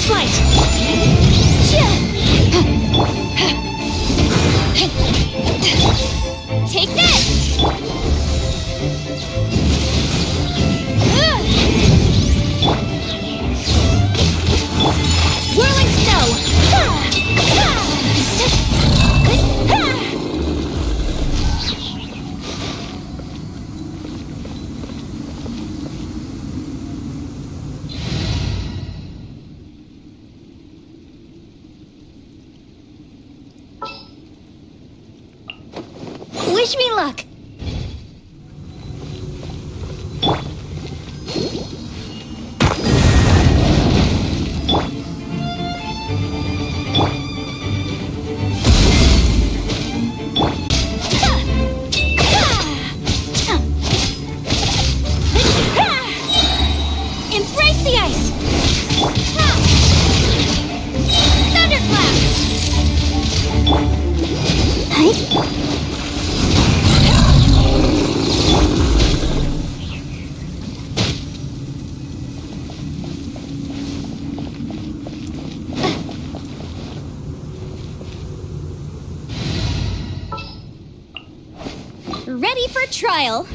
Fight! Take this! Whirling snow! Wish me luck! Embrace the ice! Thunderclap! Ready for trial!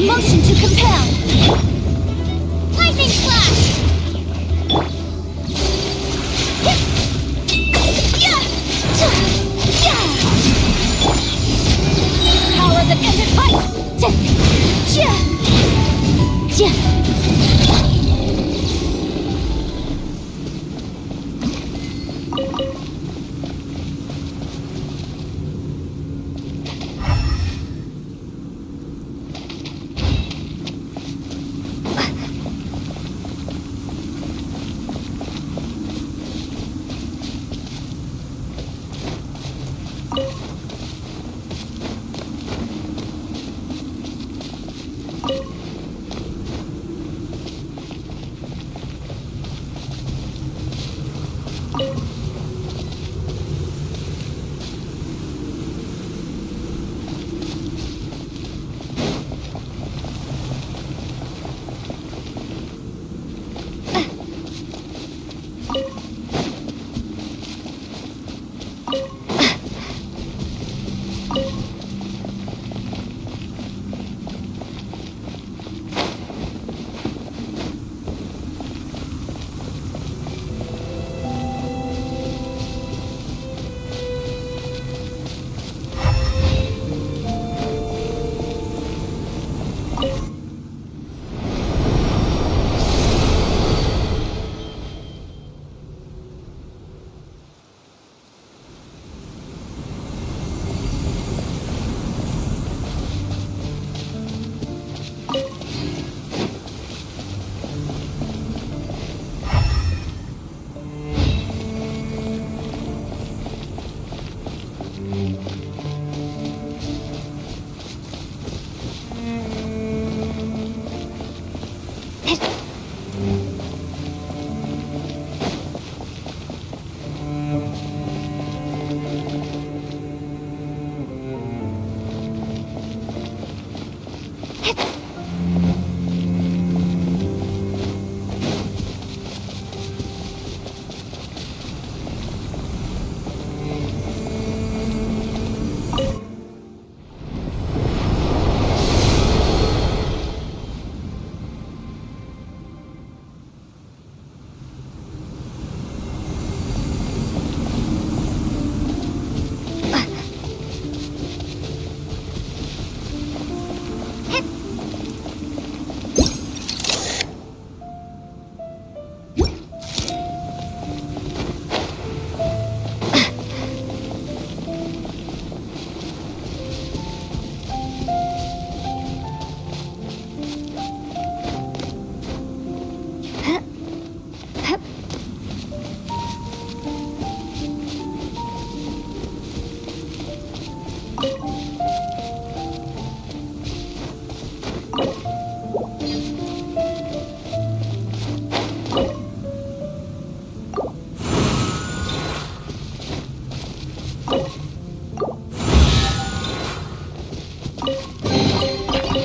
Motion to compel. Lightning slash. Power of the ended fight.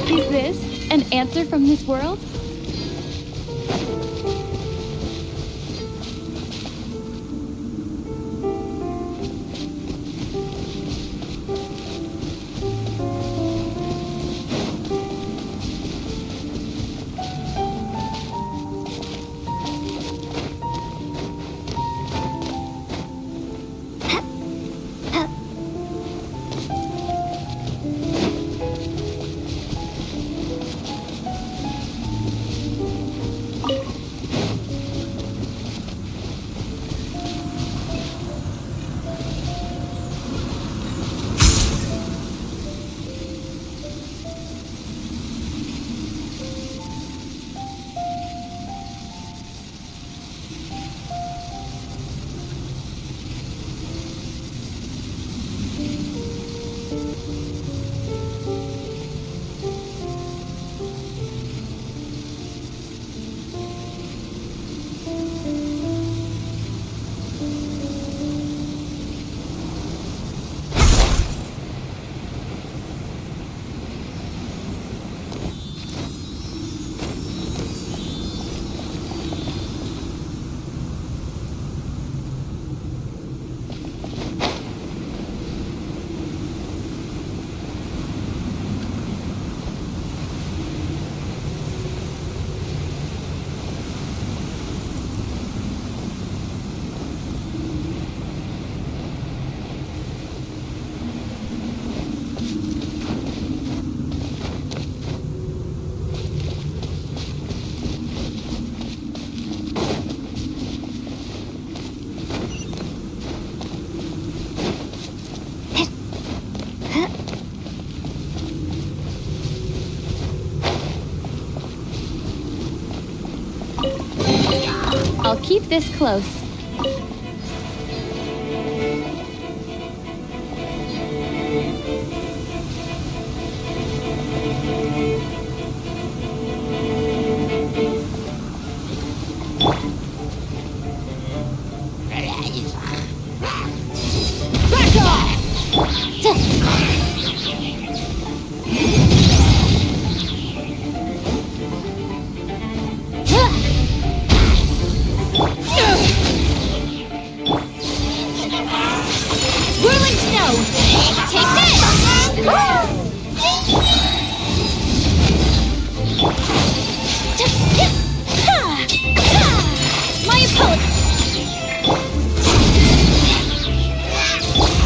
Is this an answer from this world? I'll keep this close. Back off! Whirling snow! Take this! My opponent!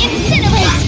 Incinerate!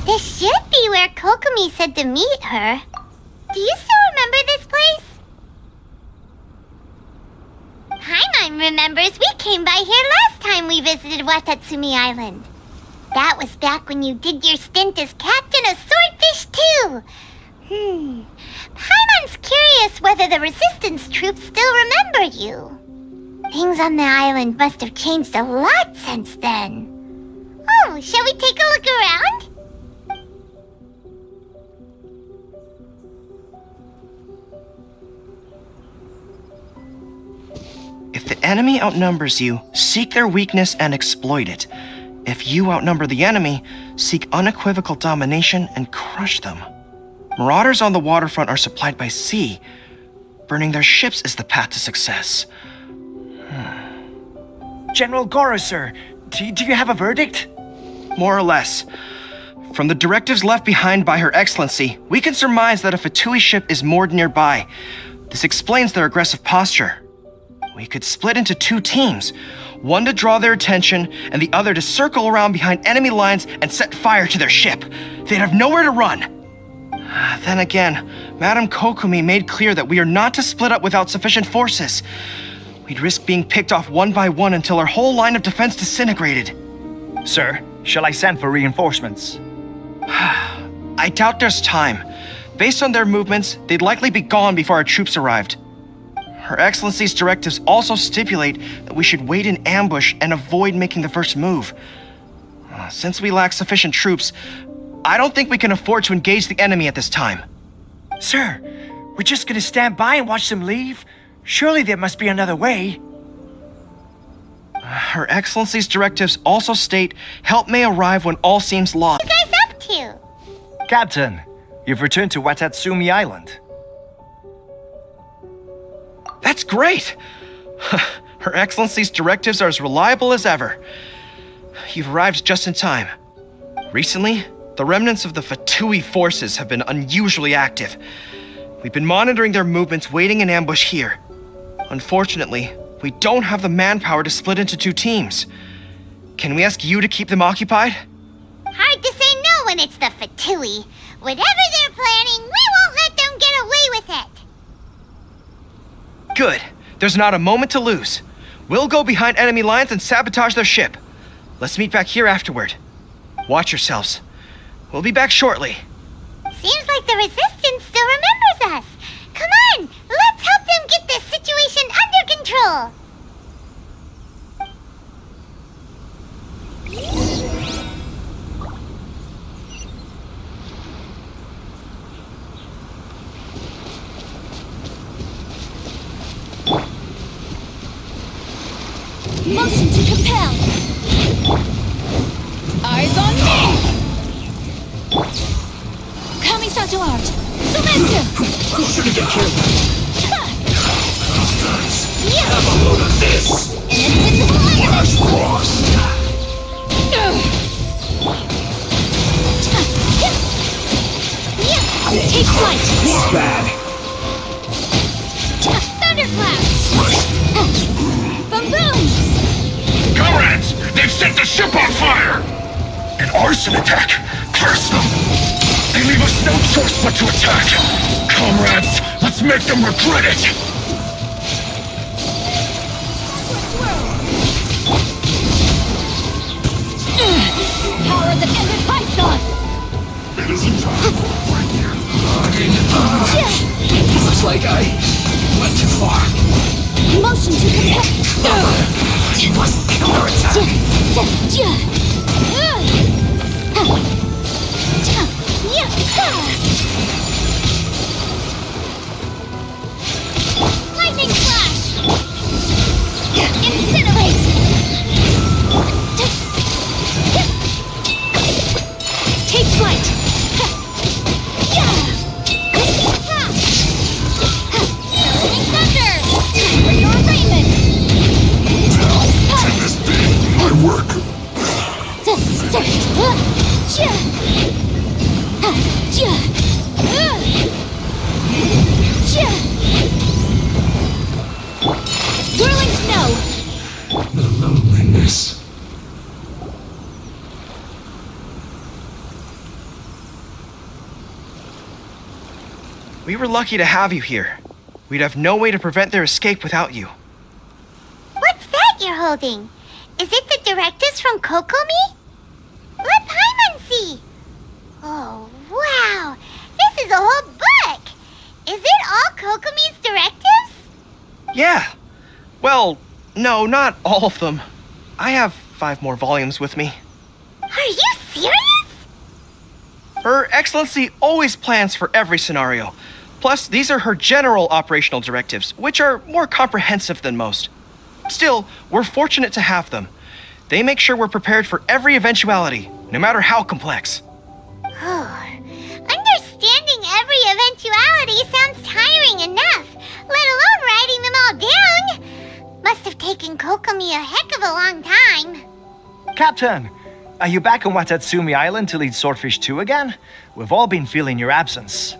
This should be where Kokomi said to meet her. Do you still remember this place? Paimon remembers we came by here last time we visited Watatsumi Island. That was back when you did your stint as captain of Swordfish too. Paimon's curious whether the resistance troops still remember you. Things on the island must have changed a lot since then. Oh, shall we take a look around? If the enemy outnumbers you, seek their weakness and exploit it. If you outnumber the enemy, seek unequivocal domination and crush them. Marauders on the waterfront are supplied by sea. Burning their ships is the path to success. General Goro, sir, do you have a verdict? More or less. From the directives left behind by Her Excellency, we can surmise that a Fatui ship is moored nearby. This explains their aggressive posture. We could split into 2 teams, one to draw their attention and the other to circle around behind enemy lines and set fire to their ship. They'd have nowhere to run. Then again, Madame Kokomi made clear that we are not to split up without sufficient forces. We'd risk being picked off one by one until our whole line of defense disintegrated. Sir, shall I send for reinforcements? I doubt there's time. Based on their movements, they'd likely be gone before our troops arrived. Her Excellency's directives also stipulate that we should wait in ambush and avoid making the first move. Since we lack sufficient troops, I don't think we can afford to engage the enemy at this time. Sir, we're just gonna stand by and watch them leave? Surely there must be another way. Her Excellency's directives also state help may arrive when all seems lost. What are you guys up to? Captain, you've returned to Watatsumi Island. That's great! Her Excellency's directives are as reliable as ever. You've arrived just in time. Recently, the remnants of the Fatui forces have been unusually active. We've been monitoring their movements, waiting in ambush here. Unfortunately, we don't have the manpower to split into 2 teams. Can we ask you to keep them occupied? Hard to say no when it's the Fatui. Whatever they're planning, we won't let them get away with it. Good. There's not a moment to lose. We'll go behind enemy lines and sabotage their ship. Let's meet back here afterward. Watch yourselves. We'll be back shortly. Seems like the resistance still remembers us. Come on, let's help them get this situation under control. Motion to compel. Eyes on me. Kamisato art. Sumetsu. Shouldn't get killed. Yeah. Have a load of this. Invisible Wires element. crossed. Yeah. Take flight. This is bad. Thunderclap. Boom boom. Comrades, they've set the ship on fire! An arson attack! Curse them! They leave us no choice but to attack! Comrades, let's make them regret it! Power that ended Python. It isn't time. Looks like I went too far. Motion to compel. He must counterattack. Lightning flash! Incinerate! Take flight! Lightning thunder! For your arraignment! Can this be my work? Whirling snow! The loneliness. We were lucky to have you here. We'd have no way to prevent their escape without you. What's that you're holding? Is it the directives from Kokomi? Let Paimon see! Oh, wow! This is a whole book! Is it all Kokomi's directives? Yeah. Well, no, not all of them. I have 5 more volumes with me. Are you serious? Her Excellency always plans for every scenario. Plus, these are her general operational directives, which are more comprehensive than most. Still, we're fortunate to have them. They make sure we're prepared for every eventuality, no matter how complex. Understanding every eventuality sounds tiring enough, let alone writing them all down. Must have taken Kokomi a heck of a long time. Captain, are you back on Watatsumi Island to lead Swordfish 2 again? We've all been feeling your absence.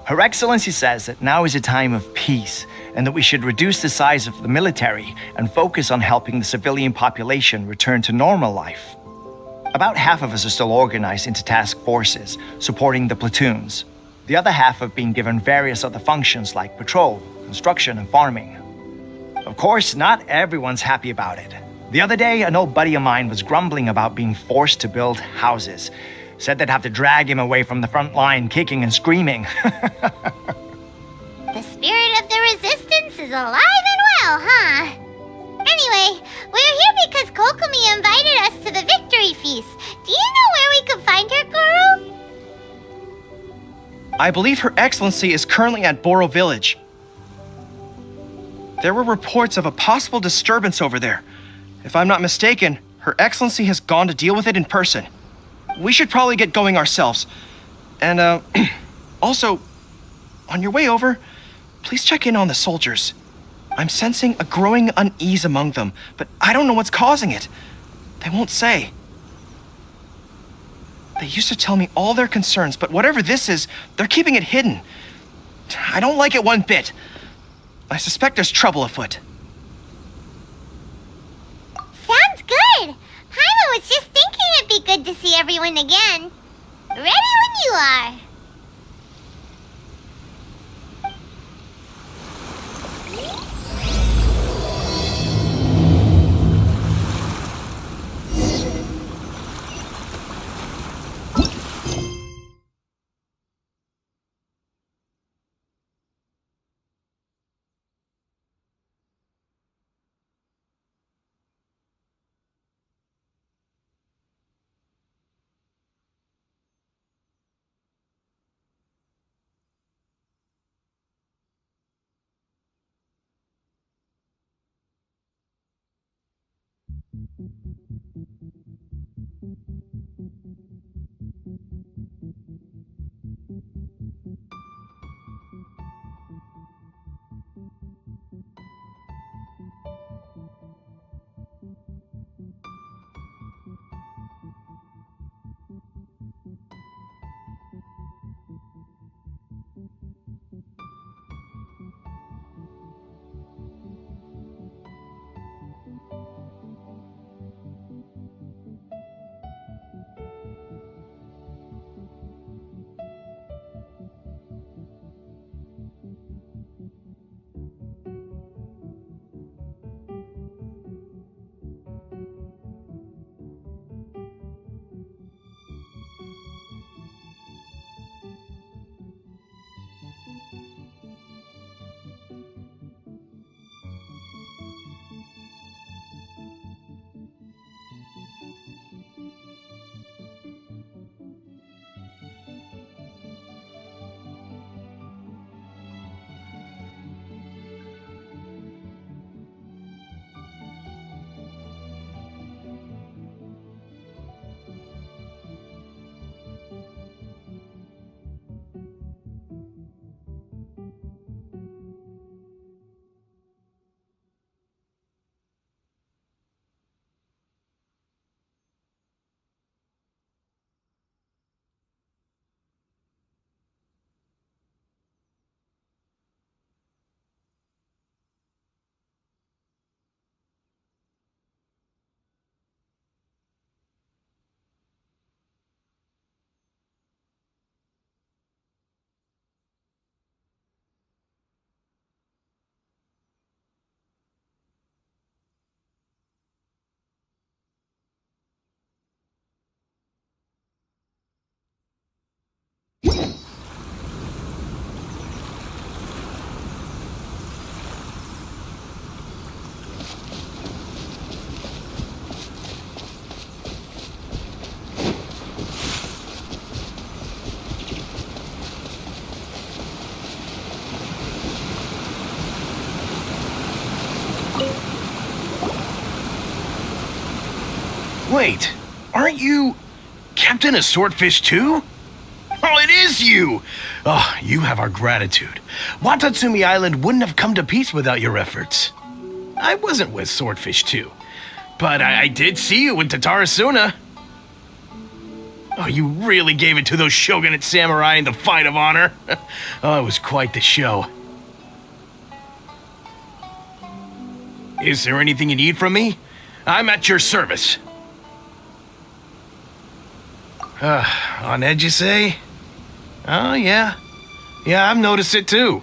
Her Excellency says that now is a time of peace, and that we should reduce the size of the military and focus on helping the civilian population return to normal life. About half of us are still organized into task forces, supporting the platoons. The other half have been given various other functions like patrol, construction, and farming. Of course, not everyone's happy about it. The other day, an old buddy of mine was grumbling about being forced to build houses. Said they'd have to drag him away from the front line, kicking and screaming. The spirit of the resistance is alive and well, huh? Anyway, we're here because Kokomi invited us to the victory feast. Do you know where we could find her, Guru? I believe Her Excellency is currently at Boro Village. There were reports of a possible disturbance over there. If I'm not mistaken, Her Excellency has gone to deal with it in person. We should probably get going ourselves. And, also, on your way over, please check in on the soldiers. I'm sensing a growing unease among them, but I don't know what's causing it. They won't say. They used to tell me all their concerns, but whatever this is, they're keeping it hidden. I don't like it one bit. I suspect there's trouble afoot. Sounds good. Paimon was just thinking it'd be good to see everyone again. Ready when you are. Wait, aren't you Captain of Swordfish too? Oh, it is you! Oh, you have our gratitude. Watatsumi Island wouldn't have come to peace without your efforts. I wasn't with Swordfish too, but I did see you with Tatarasuna. Oh, you really gave it to those shogunate samurai in the fight of honor. Oh, it was quite the show. Is there anything you need from me? I'm at your service. On edge, you say? Oh, yeah. Yeah, I've noticed it too.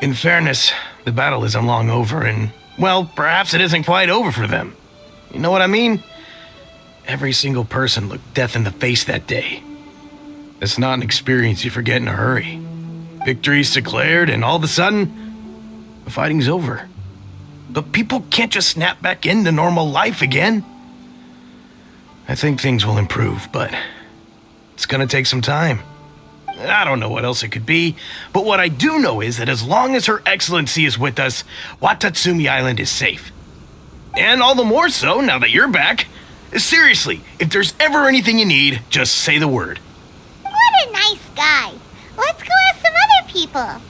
In fairness, the battle isn't long over, and, well, perhaps it isn't quite over for them. You know what I mean? Every single person looked death in the face that day. It's not an experience you forget in a hurry. Victory's declared, and all of a sudden, the fighting's over. But people can't just snap back into normal life again. I think things will improve, but it's gonna take some time. I don't know what else it could be, but what I do know is that as long as Her Excellency is with us, Watatsumi Island is safe. And all the more so now that you're back. Seriously, if there's ever anything you need, just say the word. What a nice guy. Let's go ask some other people.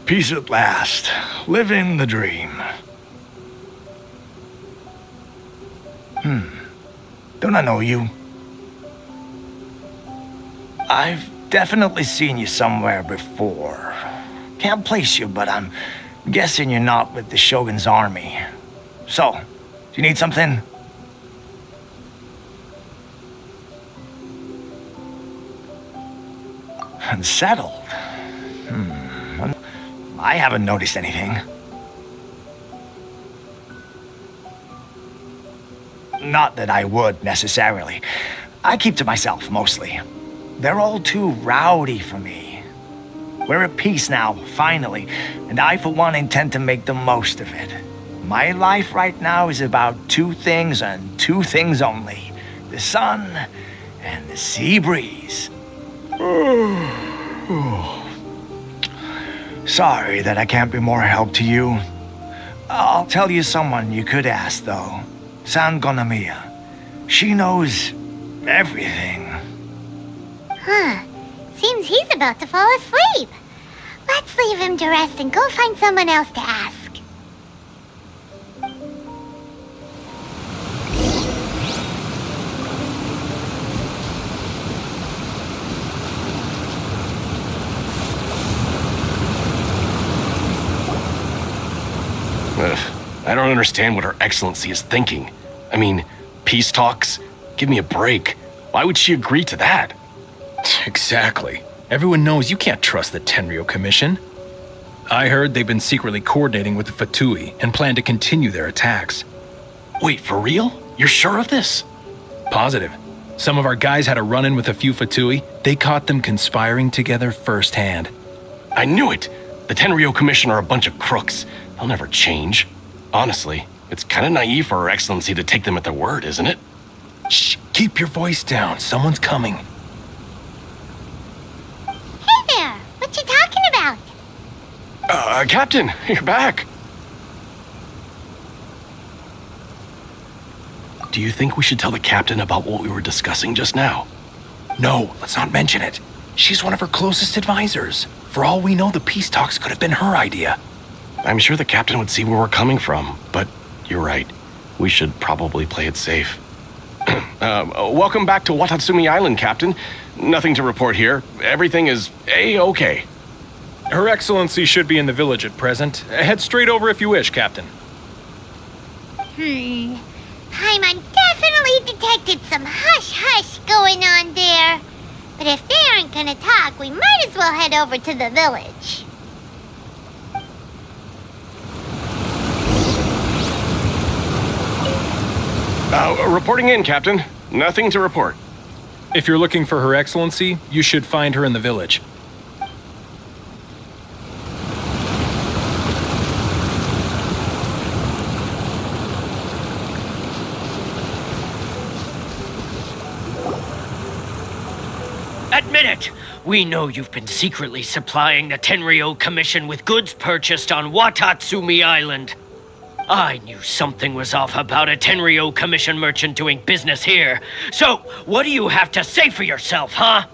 Peace at last. Living the dream. Don't I know you? I've definitely seen you somewhere before. Can't place you, but I'm guessing you're not with the Shogun's army. So, do you need something? Unsettled? I haven't noticed anything. Not that I would, necessarily. I keep to myself, mostly. They're all too rowdy for me. We're at peace now, finally, and I, for one, intend to make the most of it. My life right now is about two things and two things only. The sun and the sea breeze. Sorry that I can't be more help to you. I'll tell you someone you could ask, though. Sangonomiya. She knows everything. Huh. Seems he's about to fall asleep. Let's leave him to rest and go find someone else to ask. I don't understand what Her Excellency is thinking. I mean, peace talks? Give me a break. Why would she agree to that? Exactly. Everyone knows you can't trust the Tenryou Commission. I heard they've been secretly coordinating with the Fatui and plan to continue their attacks. Wait, for real? You're sure of this? Positive. Some of our guys had a run-in with a few Fatui. They caught them conspiring together firsthand. I knew it! The Tenryou Commission are a bunch of crooks. They'll never change. Honestly, it's kind of naive for Her Excellency to take them at their word, isn't it? Shh, keep your voice down. Someone's coming. Hey there! What you talking about? Captain, you're back. Do you think we should tell the captain about what we were discussing just now? No, let's not mention it. She's one of her closest advisors. For all we know, the peace talks could have been her idea. I'm sure the captain would see where we're coming from, but you're right. We should probably play it safe. Welcome back to Watatsumi Island, Captain. Nothing to report here. Everything is A-okay. Her Excellency should be in the village at present. Head straight over if you wish, Captain. Paimon definitely detected some hush-hush going on there. But if they aren't gonna talk, we might as well head over to the village. Reporting in, Captain. Nothing to report. If you're looking for Her Excellency, you should find her in the village. Admit it! We know you've been secretly supplying the Tenryou Commission with goods purchased on Watatsumi Island. I knew something was off about a Tenryou Commission merchant doing business here. So, what do you have to say for yourself, huh?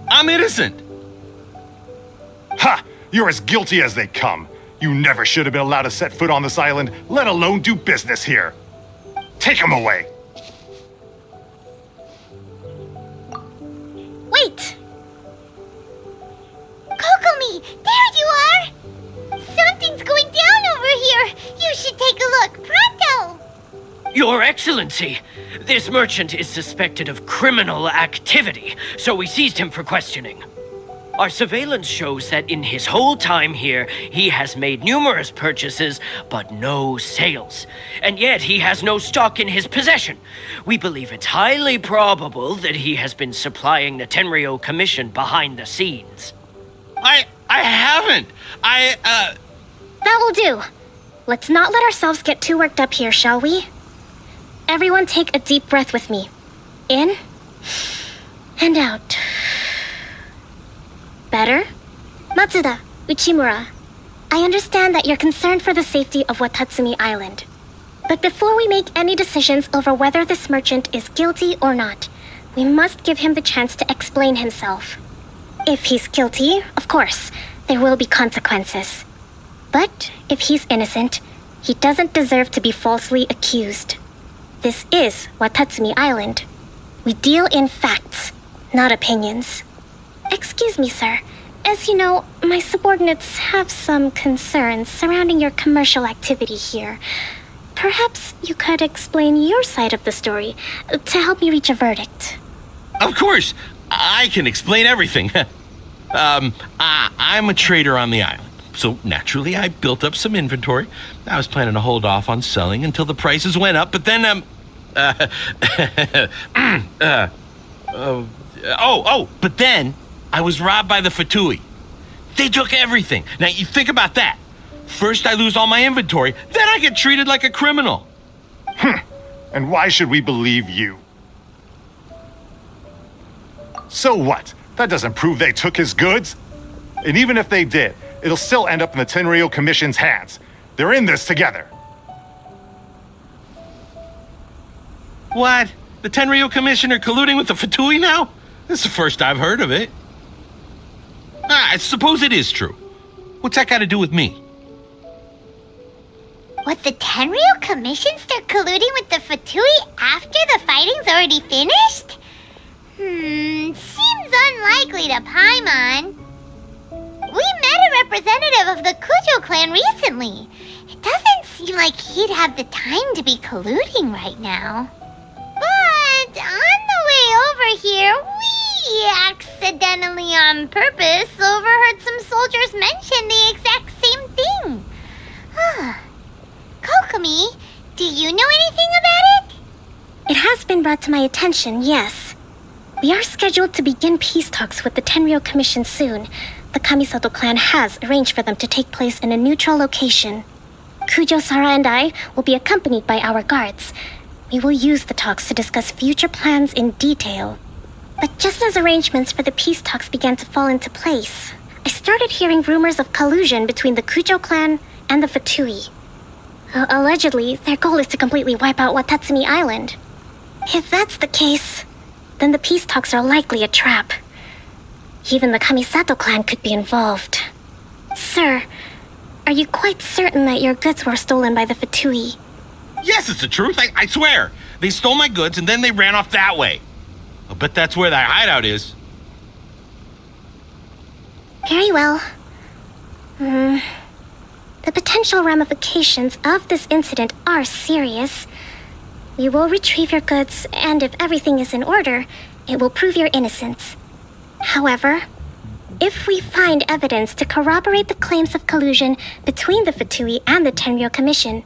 I'm innocent! Ha! You're as guilty as they come. You never should have been allowed to set foot on this island, let alone do business here. Take him away! Wait! Kokomi, there you are! Something's going down over here! You should take a look, pronto! Your Excellency, this merchant is suspected of criminal activity, so we seized him for questioning. Our surveillance shows that in his whole time here, he has made numerous purchases, but no sales. And yet he has no stock in his possession. We believe it's highly probable that he has been supplying the Tenryou Commission behind the scenes. I haven't! That will do. Let's not let ourselves get too worked up here, shall we? Everyone take a deep breath with me. In and out. Better? Matsuda, Uchimura, I understand that you're concerned for the safety of Watatsumi Island. But before we make any decisions over whether this merchant is guilty or not, we must give him the chance to explain himself. If he's guilty, of course, there will be consequences. But if he's innocent, he doesn't deserve to be falsely accused. This is Watatsumi Island. We deal in facts, not opinions. Excuse me, sir. As you know, my subordinates have some concerns surrounding your commercial activity here. Perhaps you could explain your side of the story to help me reach a verdict. Of course! I can explain everything. I'm a trader on the island, so naturally I built up some inventory. I was planning to hold off on selling until the prices went up, but then, but then I was robbed by the Fatui. They took everything. Now, you think about that. First I lose all my inventory, then I get treated like a criminal. And why should we believe you? So what? That doesn't prove they took his goods. And even if they did, it'll still end up in the Tenryou Commission's hands. They're in this together. What? The Tenryou Commission are colluding with the Fatui now? This is the first I've heard of it. I suppose it is true. What's that got to do with me? What, the Tenryou Commission start colluding with the Fatui after the fighting's already finished? Seems unlikely to Paimon. We met a representative of the Kujo clan recently. It doesn't seem like he'd have the time to be colluding right now. But on the way over here, we accidentally on purpose overheard some soldiers mention the exact same thing. Kokomi, do you know anything about it? It has been brought to my attention, yes. We are scheduled to begin peace talks with the Tenryou Commission soon. The Kamisato clan has arranged for them to take place in a neutral location. Kujo-Sara and I will be accompanied by our guards. We will use the talks to discuss future plans in detail. But just as arrangements for the peace talks began to fall into place, I started hearing rumors of collusion between the Kujo clan and the Fatui. Allegedly, their goal is to completely wipe out Watatsumi Island. If that's the case, then the peace talks are likely a trap. Even the Kamisato clan could be involved. Sir, are you quite certain that your goods were stolen by the Fatui? Yes, it's the truth. I swear. They stole my goods and then they ran off that way. I'll bet that's where their hideout is. Very well. The potential ramifications of this incident are serious. We will retrieve your goods, and if everything is in order, it will prove your innocence. However, if we find evidence to corroborate the claims of collusion between the Fatui and the Tenryo Commission,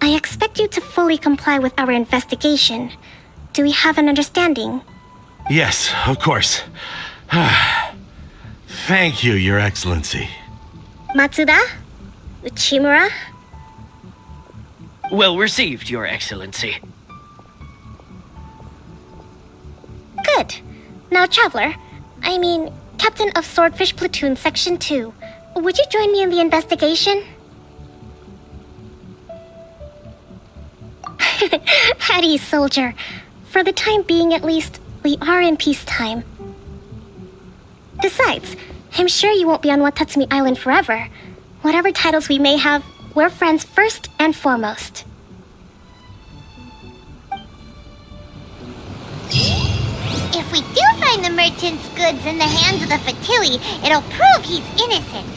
I expect you to fully comply with our investigation. Do we have an understanding? Yes, of course. Thank you, Your Excellency. Matsuda? Uchimura? Well received, Your Excellency. Good. Now, Traveler, Captain of Swordfish Platoon Section 2, would you join me in the investigation? At ease, soldier. For the time being, at least, we are in peacetime. Besides, I'm sure you won't be on Watatsumi Island forever. Whatever titles we may have, we're friends first and foremost. If we do find the merchant's goods in the hands of the Fatui, it'll prove he's innocent.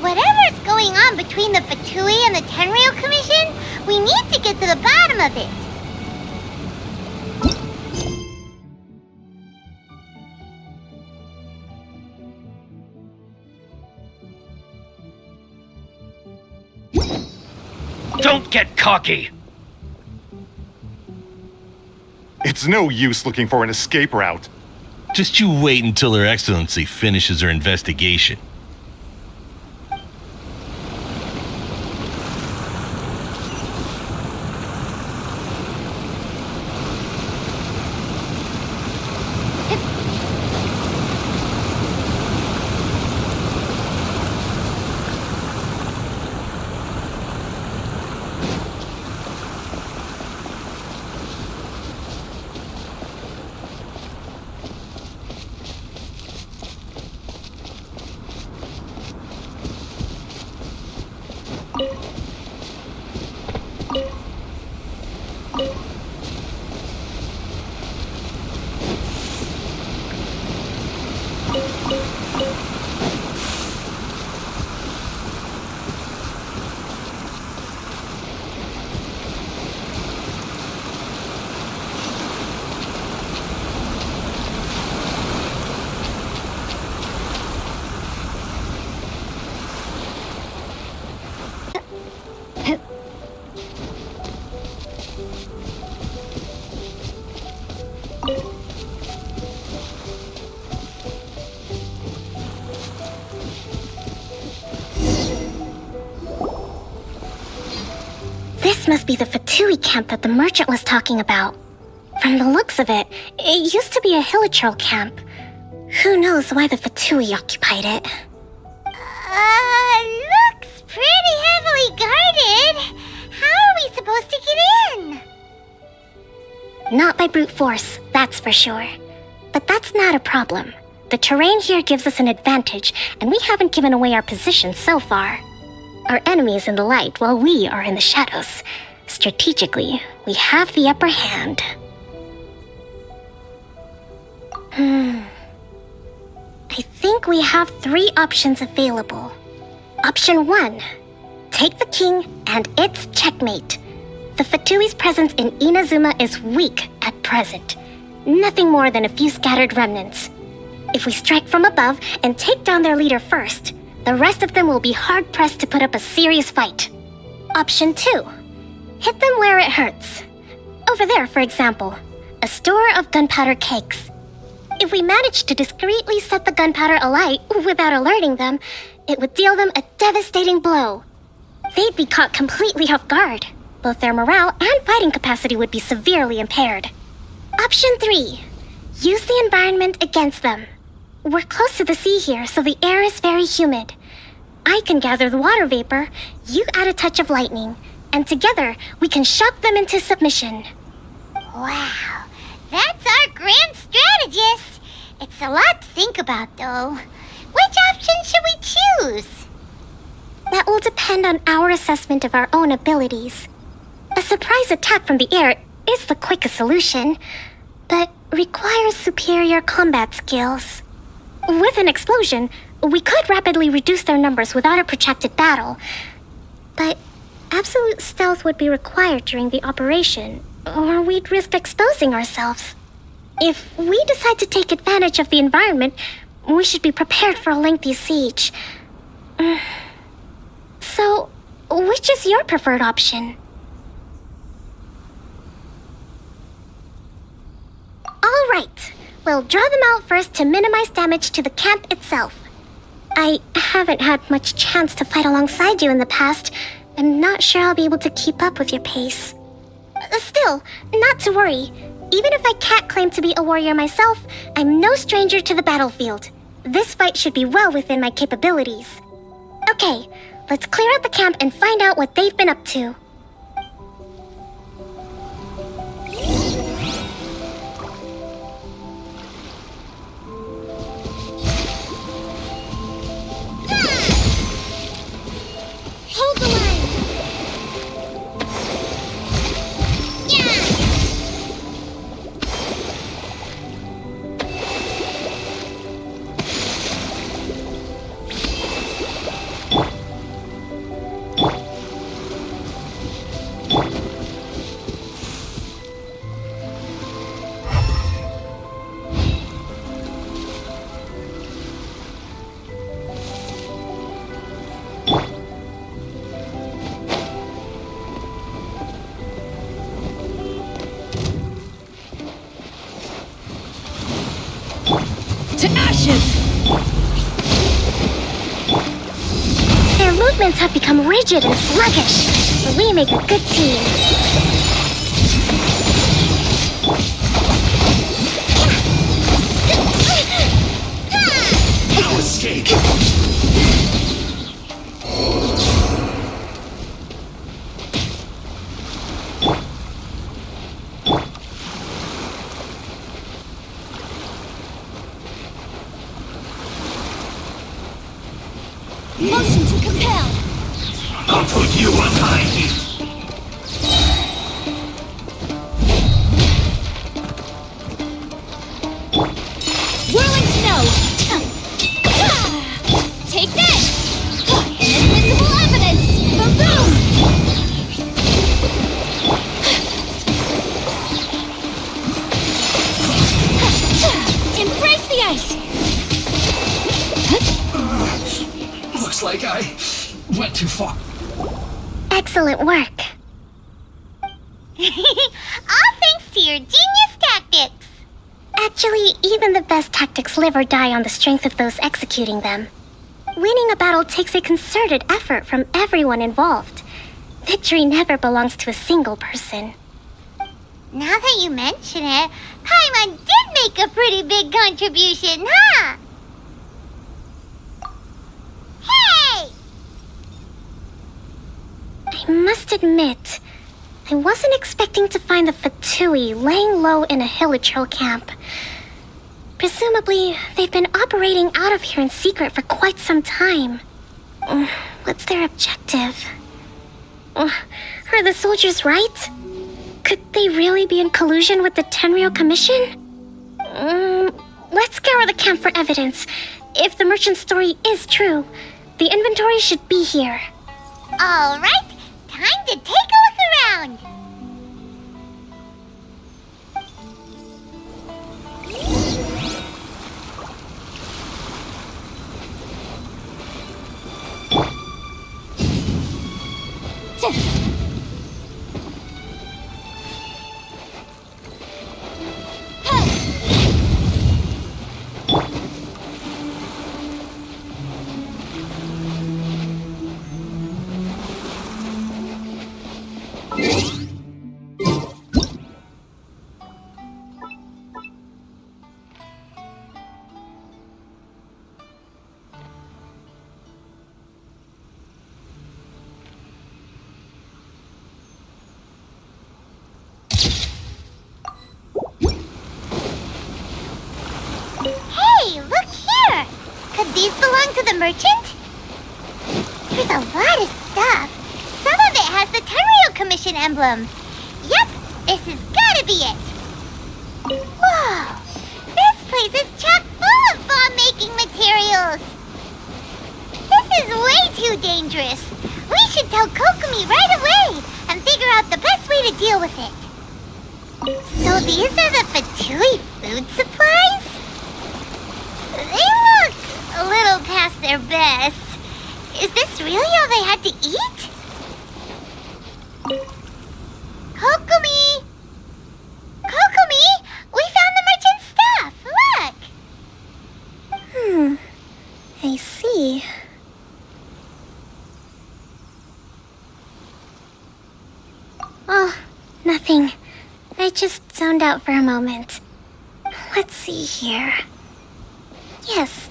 Whatever's going on between the Fatui and the Tenryo Commission, we need to get to the bottom of it. Don't get cocky! It's no use looking for an escape route. Just you wait until Her Excellency finishes her investigation. This must be the Fatui camp that the merchant was talking about. From the looks of it, it used to be a hilichurl camp. Who knows why the Fatui occupied it? Looks pretty heavily guarded. How are we supposed to get in? Not by brute force, that's for sure. But that's not a problem. The terrain here gives us an advantage, and we haven't given away our position so far. Our enemy is in the light while we are in the shadows. Strategically, we have the upper hand. I think we have 3 options available. Option 1. Take the king and it's checkmate. The Fatui's presence in Inazuma is weak at present. Nothing more than a few scattered remnants. If we strike from above and take down their leader first, the rest of them will be hard-pressed to put up a serious fight. Option 2. Hit them where it hurts. Over there, for example, a store of gunpowder cakes. If we manage to discreetly set the gunpowder alight without alerting them, it would deal them a devastating blow. They'd be caught completely off guard. Both their morale and fighting capacity would be severely impaired. Option 3. Use the environment against them. We're close to the sea here, so the air is very humid. I can gather the water vapor, you add a touch of lightning, and together we can shock them into submission. Wow, that's our grand strategist. It's a lot to think about, though. Which option should we choose? That will depend on our assessment of our own abilities. A surprise attack from the air is the quickest solution, but requires superior combat skills. With an explosion, we could rapidly reduce their numbers without a protracted battle, but absolute stealth would be required during the operation, or we'd risk exposing ourselves. If we decide to take advantage of the environment, we should be prepared for a lengthy siege. So, which is your preferred option? All right, we'll draw them out first to minimize damage to the camp itself. I haven't had much chance to fight alongside you in the past. I'm not sure I'll be able to keep up with your pace. Still, not to worry. Even if I can't claim to be a warrior myself, I'm no stranger to the battlefield. This fight should be well within my capabilities. Okay, let's clear out the camp and find out what they've been up to. Hold the line! Yeah! To ashes! Their movements have become rigid and sluggish, but we make a good team. No escape! Motion to compel! I'll put you on my feet! Whirling snow! Take this! Invisible evidence! Boom! Embrace the ice! Looks like I went too far. Excellent work. All thanks to your genius tactics. Actually, even the best tactics live or die on the strength of those executing them. Winning a battle takes a concerted effort from everyone involved. Victory never belongs to a single person. Now that you mention it, Paimon did make a pretty big contribution, huh? Hey! I must admit, I wasn't expecting to find the Fatui laying low in a Hilichurl camp. Presumably, they've been operating out of here in secret for quite some time. What's their objective? Are the soldiers right? Could they really be in collusion with the Tenryou Commission? Let's scour the camp for evidence. If the merchant's story is true, the inventory should be here. All right, time to take a look around. to the merchant? There's a lot of stuff. Some of it has the Tenryo Commission emblem. Yep, this has gotta be it. Whoa! This place is chock full of bomb-making materials. This is way too dangerous. We should tell Kokomi right away and figure out the best way to deal with it. So these are the Fatui food supplies? They look a little past their best. Is this really all they had to eat? Kokomi! Kokomi! We found the merchant's stuff! Look! I see. Oh, nothing. I just zoned out for a moment. Let's see here. Yes,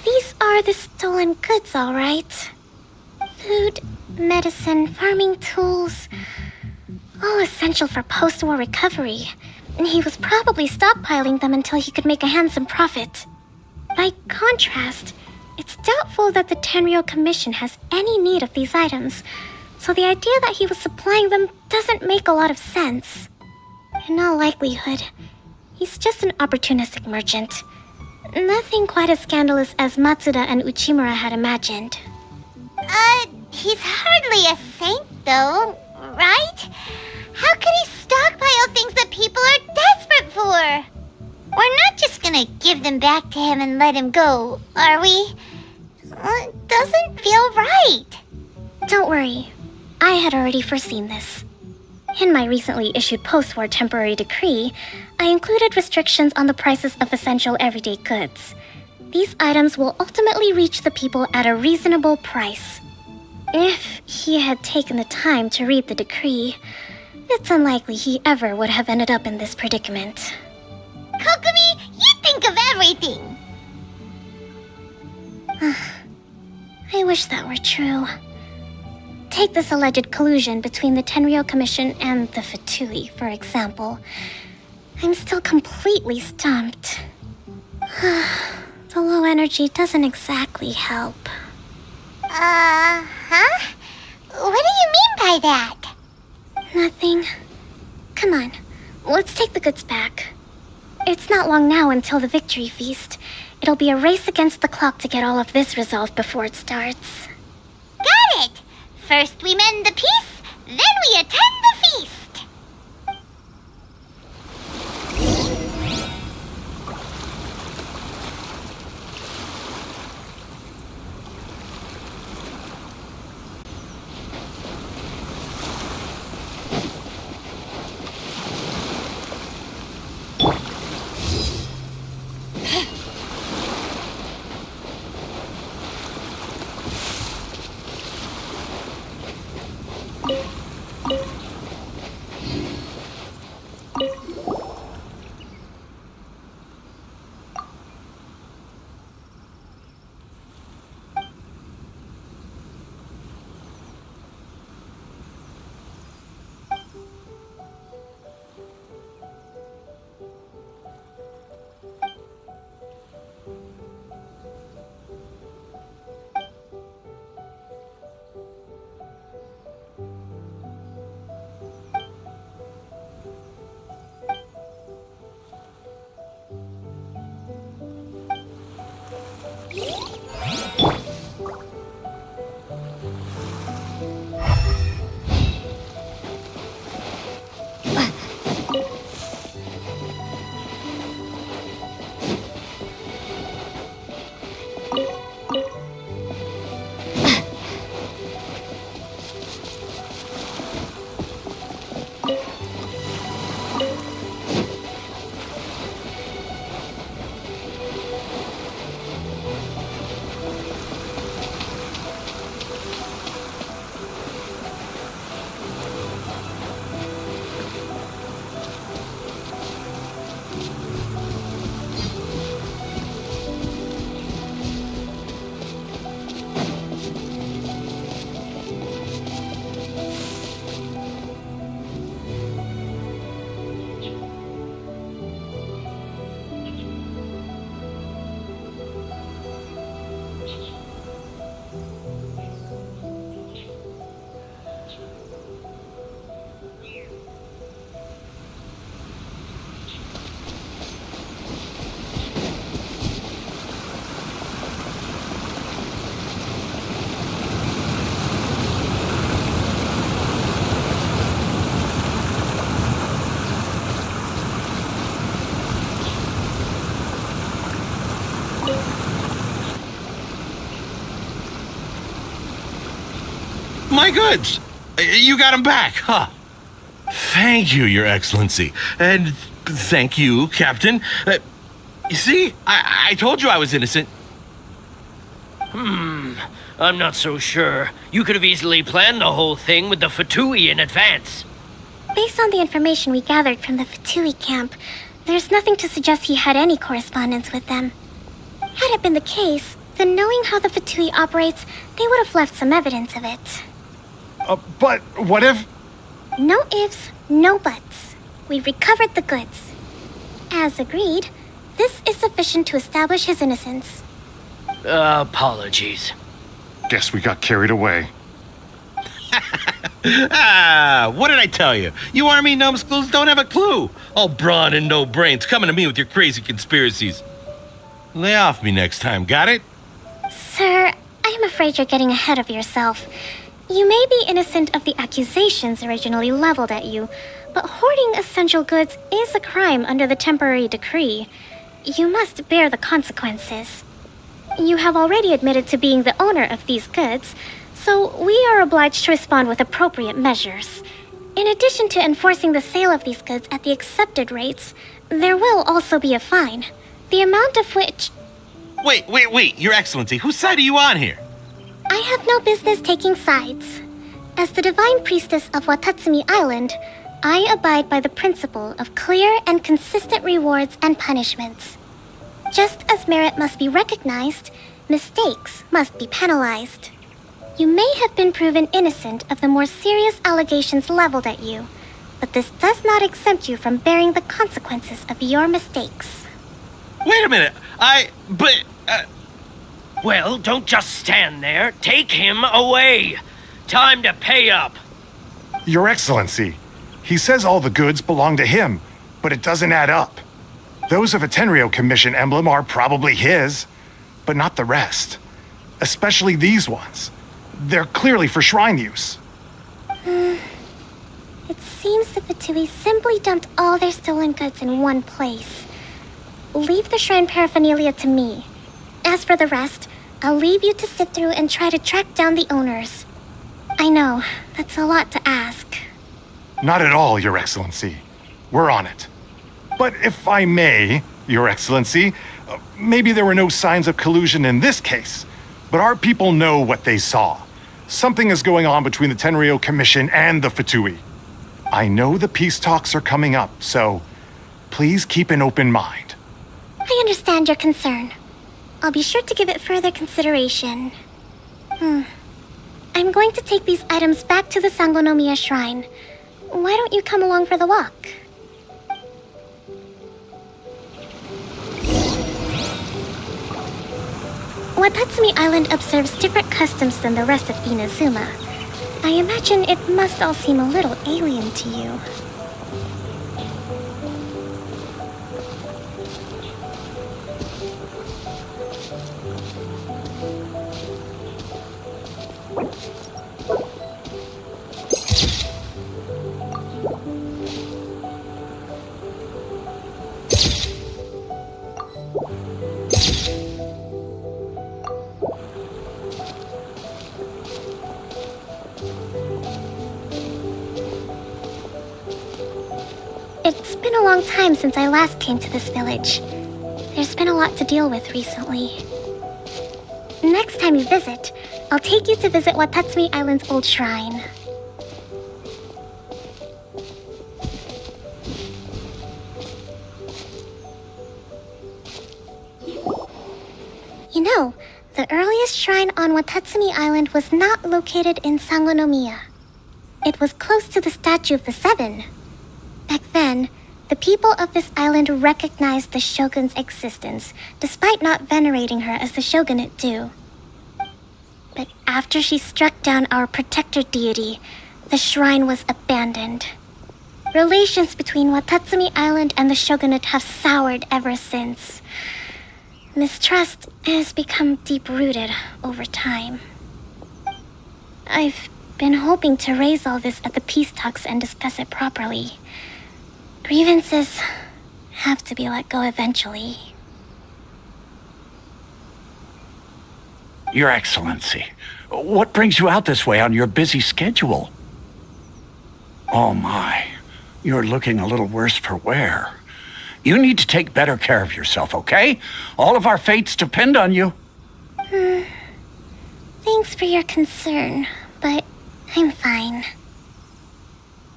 these are the stolen goods, all right. Food, medicine, farming tools. All essential for post-war recovery. And he was probably stockpiling them until he could make a handsome profit. By contrast, it's doubtful that the Tenryo Commission has any need of these items, so the idea that he was supplying them doesn't make a lot of sense. In all likelihood, he's just an opportunistic merchant. Nothing quite as scandalous as Matsuda and Uchimura had imagined. He's hardly a saint, though, right? How could he stockpile things that people are desperate for? We're not just gonna give them back to him and let him go, are we? It doesn't feel right. Don't worry, I had already foreseen this. In my recently issued post-war temporary decree, I included restrictions on the prices of essential everyday goods. These items will ultimately reach the people at a reasonable price. If he had taken the time to read the decree, it's unlikely he ever would have ended up in this predicament. Kokomi, you think of everything! I wish that were true. Take this alleged collusion between the Tenryo Commission and the Fatui, for example. I'm still completely stumped. The low energy doesn't exactly help. Huh? What do you mean by that? Nothing. Come on, let's take the goods back. It's not long now until the victory feast. It'll be a race against the clock to get all of this resolved before it starts. Got it! First we mend the peace, then we attend the feast! My goods! You got them back, huh? Thank you, Your Excellency. And thank you, Captain. You see, I told you I was innocent. I'm not so sure. You could have easily planned the whole thing with the Fatui in advance. Based on the information we gathered from the Fatui camp, there's nothing to suggest he had any correspondence with them. Had it been the case, then knowing how the Fatui operates, they would have left some evidence of it. But what if... No ifs, no buts. We've recovered the goods. As agreed, this is sufficient to establish his innocence. Apologies. Guess we got carried away. What did I tell you? You army numbskulls don't have a clue. All brawn and no brains coming to me with your crazy conspiracies. Lay off me next time, got it? Sir, I am afraid you're getting ahead of yourself. You may be innocent of the accusations originally leveled at you, but hoarding essential goods is a crime under the temporary decree. You must bear the consequences. You have already admitted to being the owner of these goods, so we are obliged to respond with appropriate measures. In addition to enforcing the sale of these goods at the accepted rates, there will also be a fine, the amount of which... Wait, Your Excellency, whose side are you on here? I have no business taking sides. As the divine priestess of Watatsumi Island, I abide by the principle of clear and consistent rewards and punishments. Just as merit must be recognized, mistakes must be penalized. You may have been proven innocent of the more serious allegations leveled at you, but this does not exempt you from bearing the consequences of your mistakes. Wait a minute, Well, don't just stand there. Take him away. Time to pay up. Your Excellency, he says all the goods belong to him, but it doesn't add up. Those of a Tenryo Commission emblem are probably his, but not the rest. Especially these ones. They're clearly for shrine use. It seems the Fatui simply dumped all their stolen goods in one place. Leave the shrine paraphernalia to me. As for the rest, I'll leave you to sift through and try to track down the owners. I know, that's a lot to ask. Not at all, Your Excellency. We're on it. But if I may, Your Excellency, maybe there were no signs of collusion in this case, but our people know what they saw. Something is going on between the Tenryo Commission and the Fatui. I know the peace talks are coming up, so please keep an open mind. I understand your concern. I'll be sure to give it further consideration. I'm going to take these items back to the Sangonomiya shrine. Why don't you come along for the walk? Watatsumi Island observes different customs than the rest of Inazuma. I imagine it must all seem a little alien to you. It's been a long time since I last came to this village. There's been a lot to deal with recently. Next time you visit, I'll take you to visit Watatsumi Island's old shrine. You know, the earliest shrine on Watatsumi Island was not located in Sangonomiya. It was close to the statue of the Seven. Back then, the people of this island recognized the shogun's existence, despite not venerating her as the shogunate do. But after she struck down our protector deity, the shrine was abandoned. Relations between Watatsumi Island and the shogunate have soured ever since. Mistrust has become deep-rooted over time. I've been hoping to raise all this at the peace talks and discuss it properly. Grievances have to be let go eventually. Your Excellency, what brings you out this way on your busy schedule? Oh my, you're looking a little worse for wear. You need to take better care of yourself, okay? All of our fates depend on you. Thanks for your concern, but I'm fine.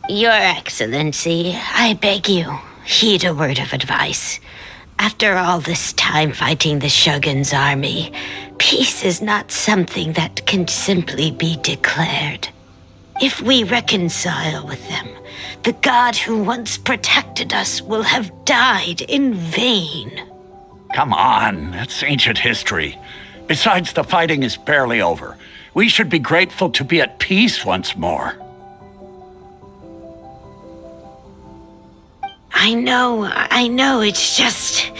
Your Excellency, I beg you, heed a word of advice. After all this time fighting the Shogun's army, peace is not something that can simply be declared. If we reconcile with them, the god who once protected us will have died in vain. Come on, that's ancient history. Besides, the fighting is barely over. We should be grateful to be at peace once more. I know, it's just...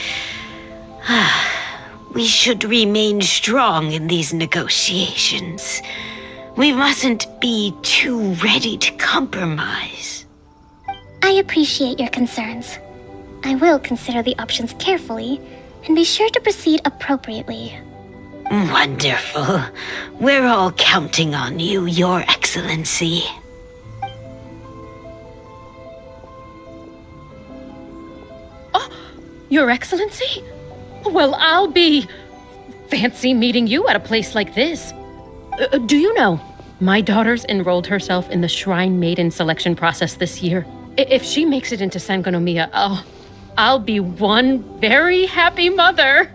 we should remain strong in these negotiations. We mustn't be too ready to compromise. I appreciate your concerns. I will consider the options carefully and be sure to proceed appropriately. Wonderful. We're all counting on you, Your Excellency. Your Excellency? Well, I'll be... fancy meeting you at a place like this. Do you know, my daughter's enrolled herself in the Shrine Maiden selection process this year. If she makes it into Sangonomiya, I'll be one very happy mother.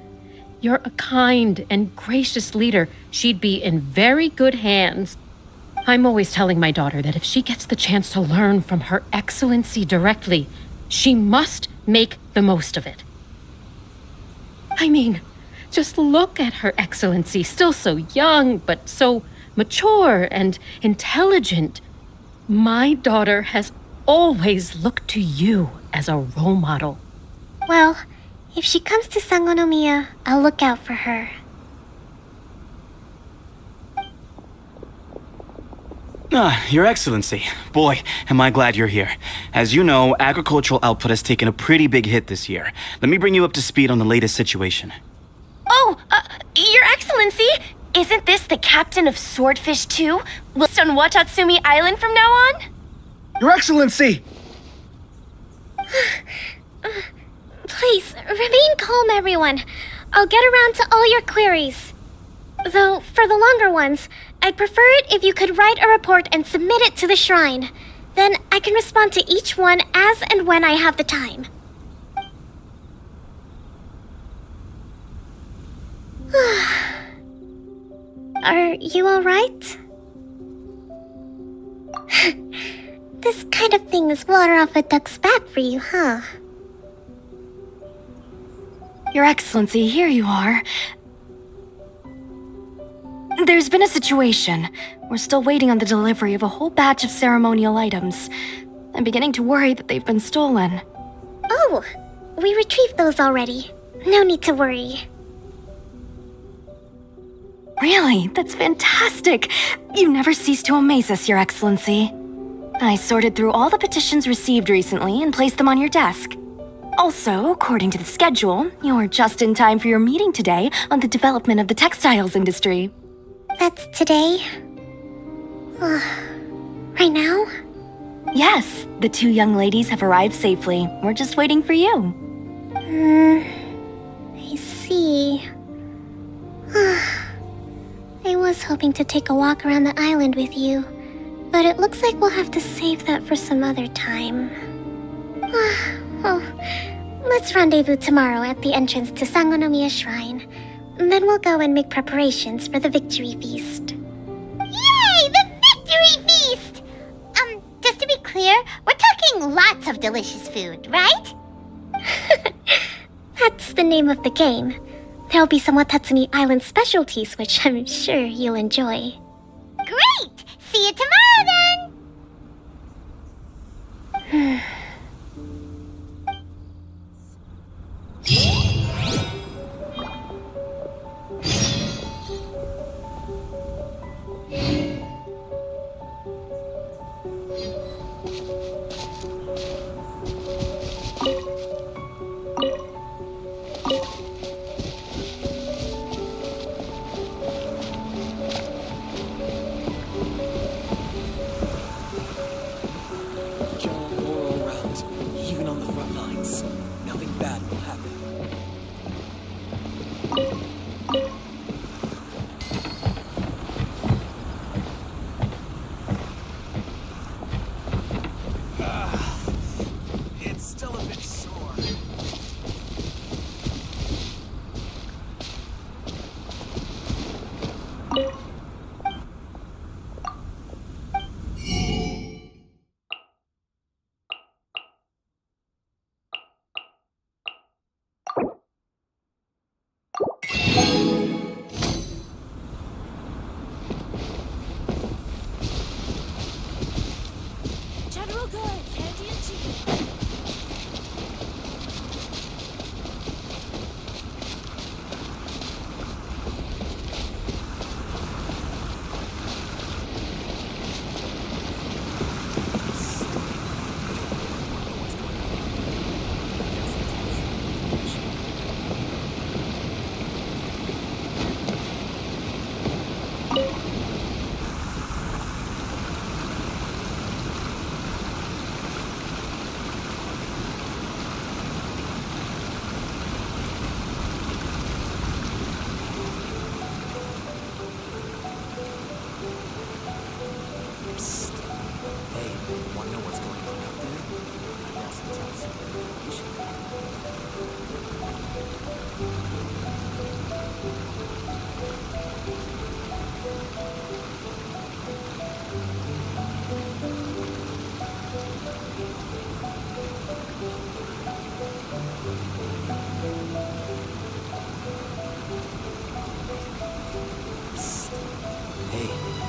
You're a kind and gracious leader. She'd be in very good hands. I'm always telling my daughter that if she gets the chance to learn from Her Excellency directly, she must make the most of it. I mean, just look at Her Excellency, still so young, but so mature and intelligent. My daughter has always looked to you as a role model. Well, if she comes to Sangonomiya, I'll look out for her. Your Excellency. Boy, am I glad you're here. As you know, agricultural output has taken a pretty big hit this year. Let me bring you up to speed on the latest situation. Oh, Your Excellency! Isn't this the captain of Swordfish 2? Will stay on Watatsumi Island from now on? Your Excellency! Please, remain calm, everyone. I'll get around to all your queries. Though, for the longer ones, I'd prefer it if you could write a report and submit it to the shrine. Then I can respond to each one as and when I have the time. Are you alright? This kind of thing is water off a duck's back for you, huh? Your Excellency, here you are. There's been a situation. We're still waiting on the delivery of a whole batch of ceremonial items. I'm beginning to worry that they've been stolen. Oh, we retrieved those already. No need to worry. Really? That's fantastic! You never cease to amaze us, Your Excellency. I sorted through all the petitions received recently and placed them on your desk. Also, according to the schedule, you're just in time for your meeting today on the development of the textiles industry. That's today? Right now? Yes, the two young ladies have arrived safely. We're just waiting for you. I see. I was hoping to take a walk around the island with you, but it looks like we'll have to save that for some other time. Well, let's rendezvous tomorrow at the entrance to Sangonomiya Shrine. Then we'll go and make preparations for the victory feast. Yay! The victory feast! Just to be clear, we're talking lots of delicious food, right? That's the name of the game. There'll be some Watatsumi Island specialties, which I'm sure you'll enjoy. Great! See you tomorrow then!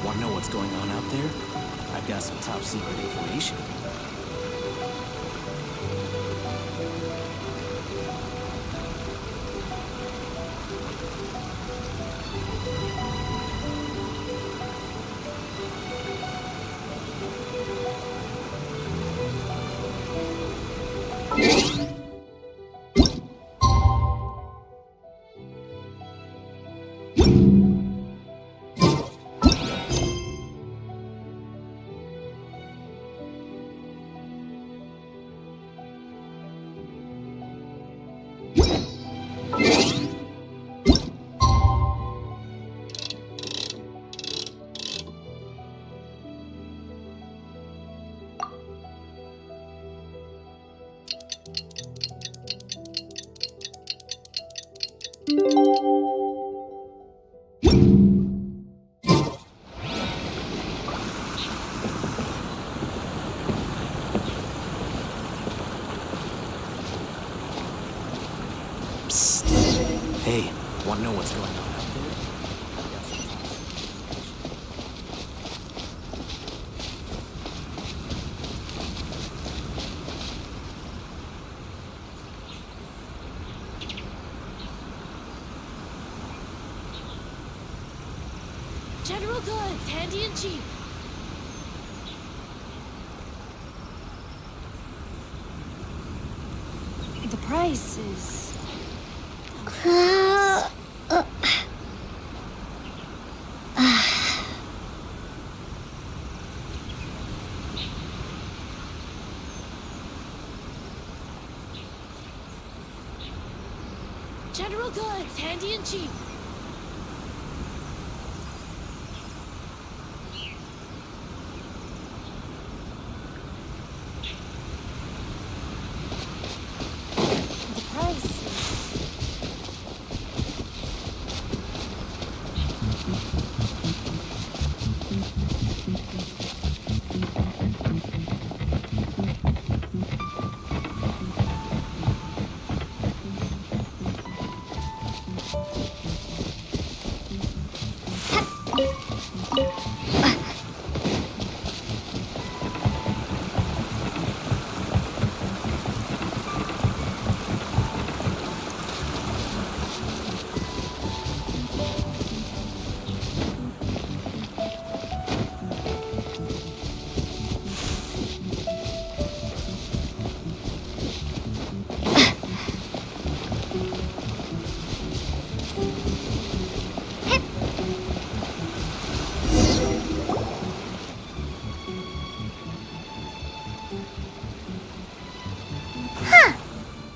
Want to know what's going on out there? I've got some top secret information. Hey, want to know what's going on out there? General goods, handy and cheap. The price is... General goods, handy and cheap. The price is...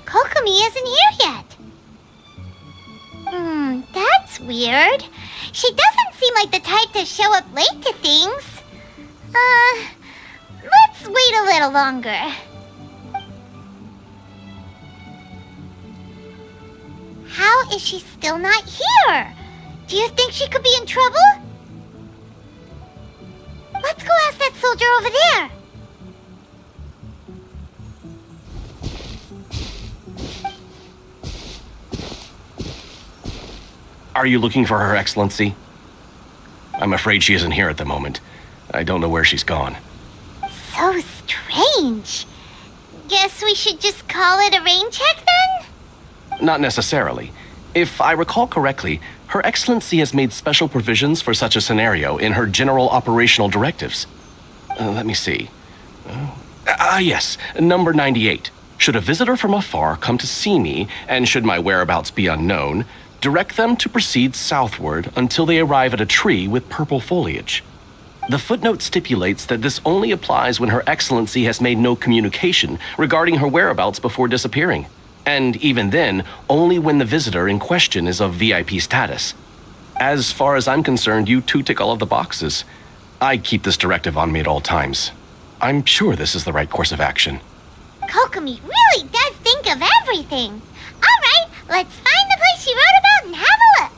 Kokomi isn't here yet. That's weird. She doesn't seem like the type to show up late to things. Let's wait a little longer. How is she still not here? Do you think she could be in trouble? Let's go ask that soldier over there. Are you looking for Her Excellency? I'm afraid she isn't here at the moment. I don't know where she's gone. So strange. guess we should just call it a rain check then? Not necessarily. If I recall correctly, Her Excellency has made special provisions for such a scenario in her general operational directives. Let me see. Yes, number 98. Should a visitor from afar come to see me, and should my whereabouts be unknown, direct them to proceed southward until they arrive at a tree with purple foliage. The footnote stipulates that this only applies when Her Excellency has made no communication regarding her whereabouts before disappearing. And even then, only when the visitor in question is of VIP status. As far as I'm concerned, you two tick all of the boxes. I keep this directive on me at all times. I'm sure this is the right course of action. Kokomi really does think of everything. All right, let's find the place she wrote about and have a look.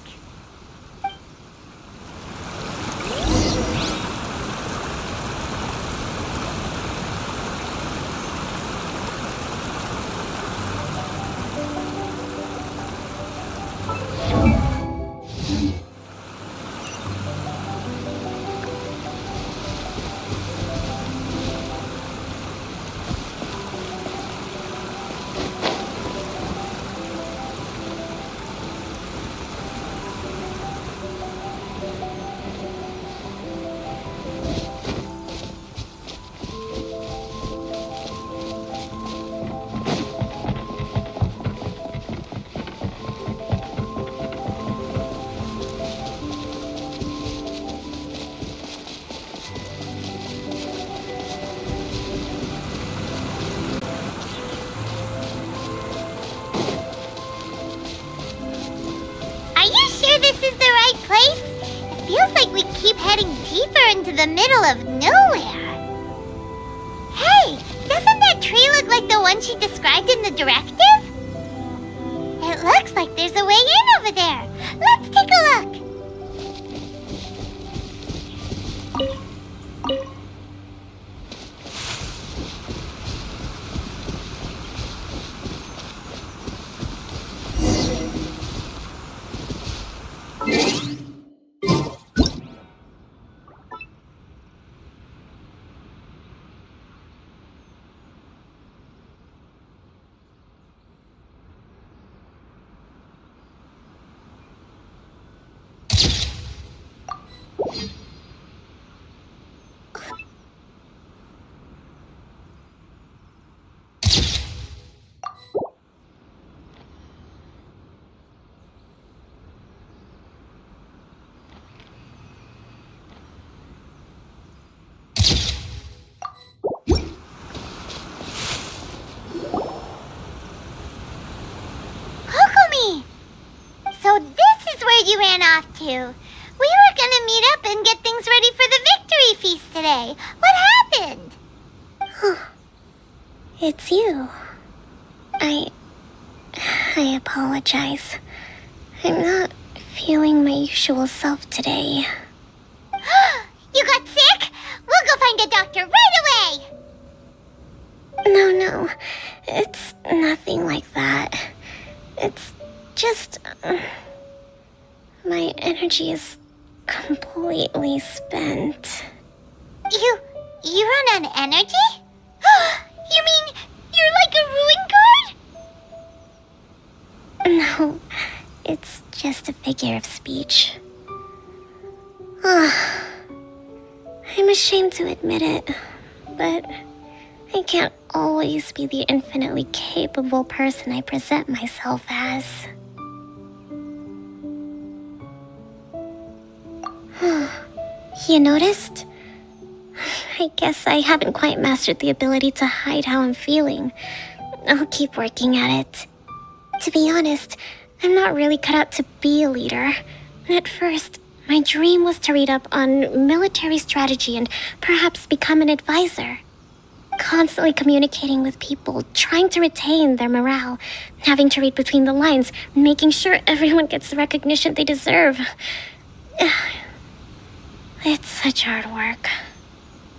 Into the middle of nowhere. Hey, doesn't that tree look like the one she described in the directive? It looks like there's a way in over there. Let's take a look. So this is where you ran off to. We were gonna meet up and get things ready for the victory feast today. What happened? It's you. I apologize. I'm not feeling my usual self today. You got sick? We'll go find a doctor right away! No. It's nothing like that. It's just... my energy is completely spent. You run on energy? You mean you're like a ruin guard? No, it's just a figure of speech. I'm ashamed to admit it, but I can't always be the infinitely capable person I present myself as. You noticed? I guess I haven't quite mastered the ability to hide how I'm feeling. I'll keep working at it. To be honest, I'm not really cut out to be a leader. At first, my dream was to read up on military strategy and perhaps become an advisor. Constantly communicating with people, trying to retain their morale, having to read between the lines, making sure everyone gets the recognition they deserve. It's such hard work.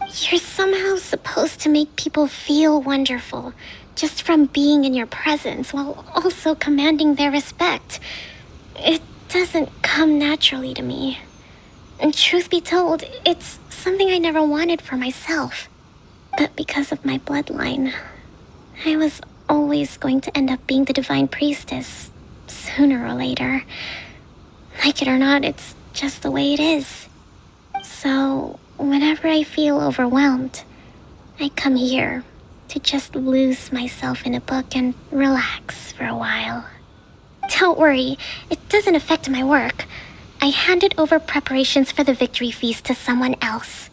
You're somehow supposed to make people feel wonderful, just from being in your presence, while also commanding their respect. It doesn't come naturally to me. And truth be told, it's something I never wanted for myself. But because of my bloodline, I was always going to end up being the Divine Priestess, sooner or later. Like it or not, it's just the way it is. So, whenever I feel overwhelmed, I come here to just lose myself in a book and relax for a while. Don't worry, it doesn't affect my work. I handed over preparations for the victory feast to someone else.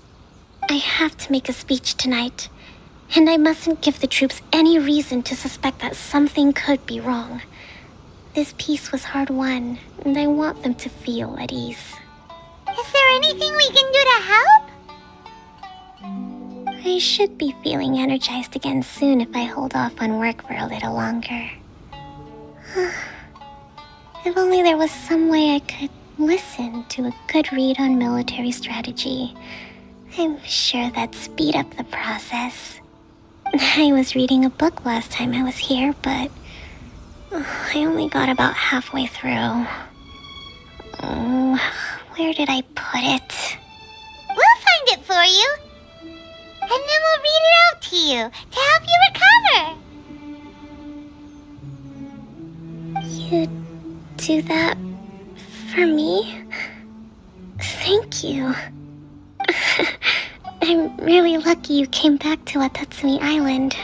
I have to make a speech tonight, and I mustn't give the troops any reason to suspect that something could be wrong. This peace was hard won, and I want them to feel at ease. Is there anything we can do to help? I should be feeling energized again soon if I hold off on work for a little longer. If only there was some way I could listen to a good read on military strategy. I'm sure that'd speed up the process. I was reading a book last time I was here, but I only got about halfway through. Where did I put it? We'll find it for you. And then we'll read it out to you to help you recover. You do that for me? Thank you. I'm really lucky you came back to Watatsumi Island.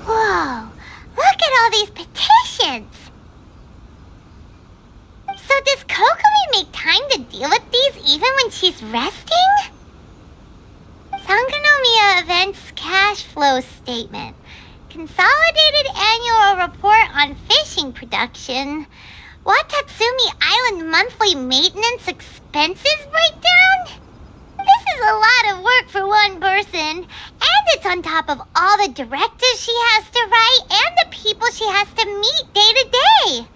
Whoa, look at all these petitions. So does Kokomi make time to deal with these even when she's resting? Sangonomiya Events Cash Flow Statement. Consolidated Annual Report on Fishing Production. Watatsumi Island Monthly Maintenance Expenses Breakdown? This is a lot of work for one person, and it's on top of all the directives she has to write and the people she has to meet day to day.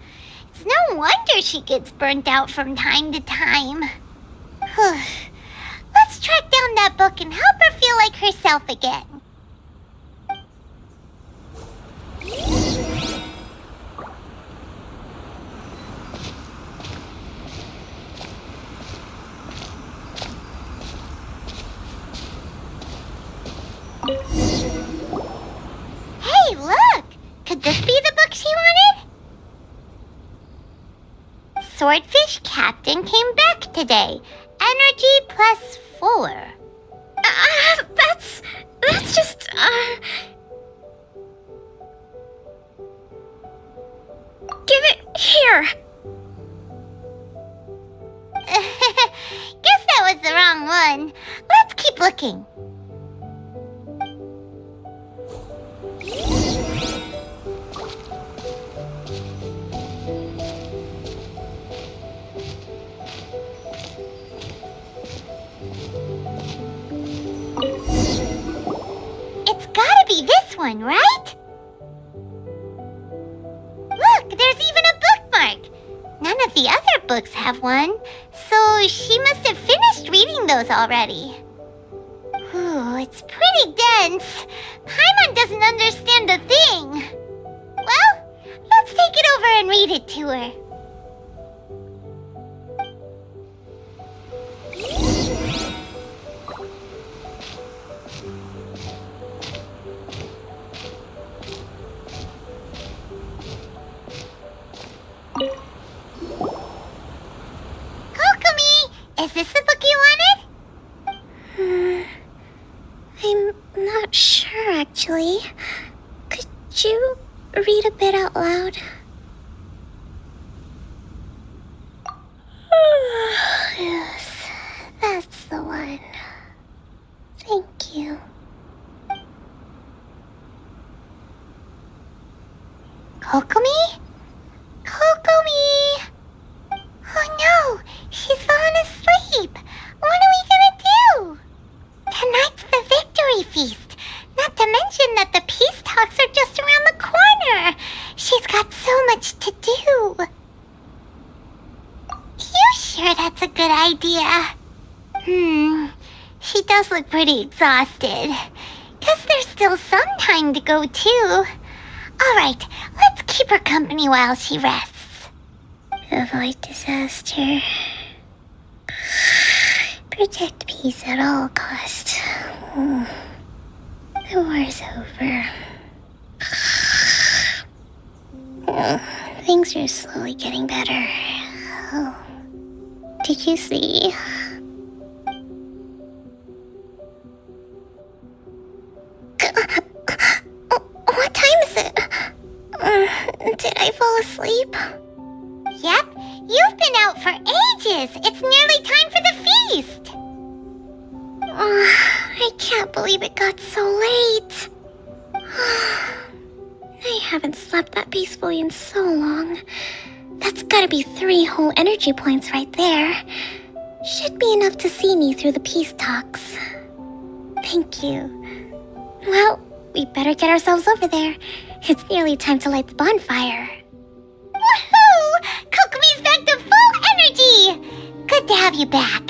It's no wonder she gets burnt out from time to time. Let's track down that book and help her feel like herself again. Hey, look! Could this be the book she wanted? Swordfish Captain came back today. Energy +4. That's just, Give it here! Guess that was the wrong one. Let's keep looking. It's gotta be this one, right? Look, there's even a bookmark. None of the other books have one, so she must have finished reading those already. Ooh, it's pretty dense. Paimon doesn't understand a thing. Well, let's take it over and read it to her. Kokomi, is this the book you wanted? I'm not sure, actually. Could you read a bit out loud? Yes, that's the one. Thank you. Kokomi? Kokomi! Oh no, she's fallen asleep. What are we gonna do? Tonight's the victory feast. Not to mention that the peace talks are just around the corner. She's got so much to do. You sure that's a good idea? She does look pretty exhausted. Guess there's still some time to go too. Alright, let's keep her company while she rests. Avoid disaster. Protect peace at all costs. The war's over. Things are slowly getting better. Oh. Did you see? What time is it? Did I fall asleep? Yep, you've been out for ages. It's nearly time for the feast. I can't believe it got so late. I haven't slept that peacefully in so long. That's gotta be 3 whole energy points right there. Should be enough to see me through the peace talks. Thank you. Well, we better get ourselves over there. It's nearly time to light the bonfire. Woohoo! Kokomi's back to full energy! Good to have you back.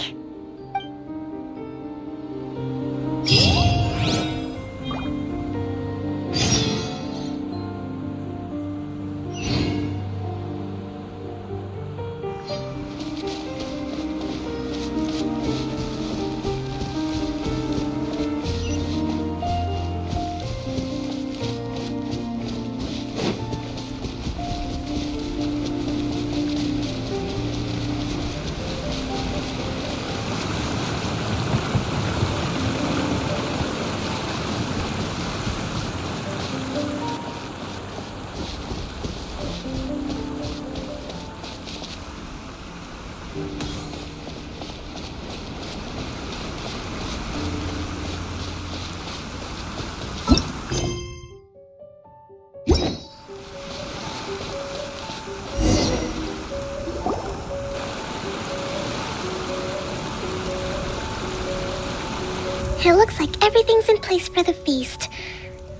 It looks like everything's in place for the feast,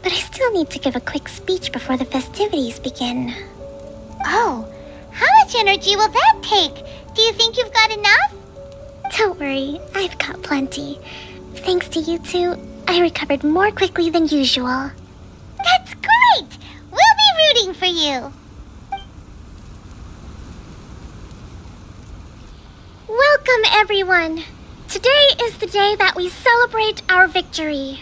but I still need to give a quick speech before the festivities begin. Oh, how much energy will that take? Do you think you've got enough? Don't worry, I've got plenty. Thanks to you two, I recovered more quickly than usual. That's great! We'll be rooting for you! Welcome, everyone! Today is the day that we celebrate our victory.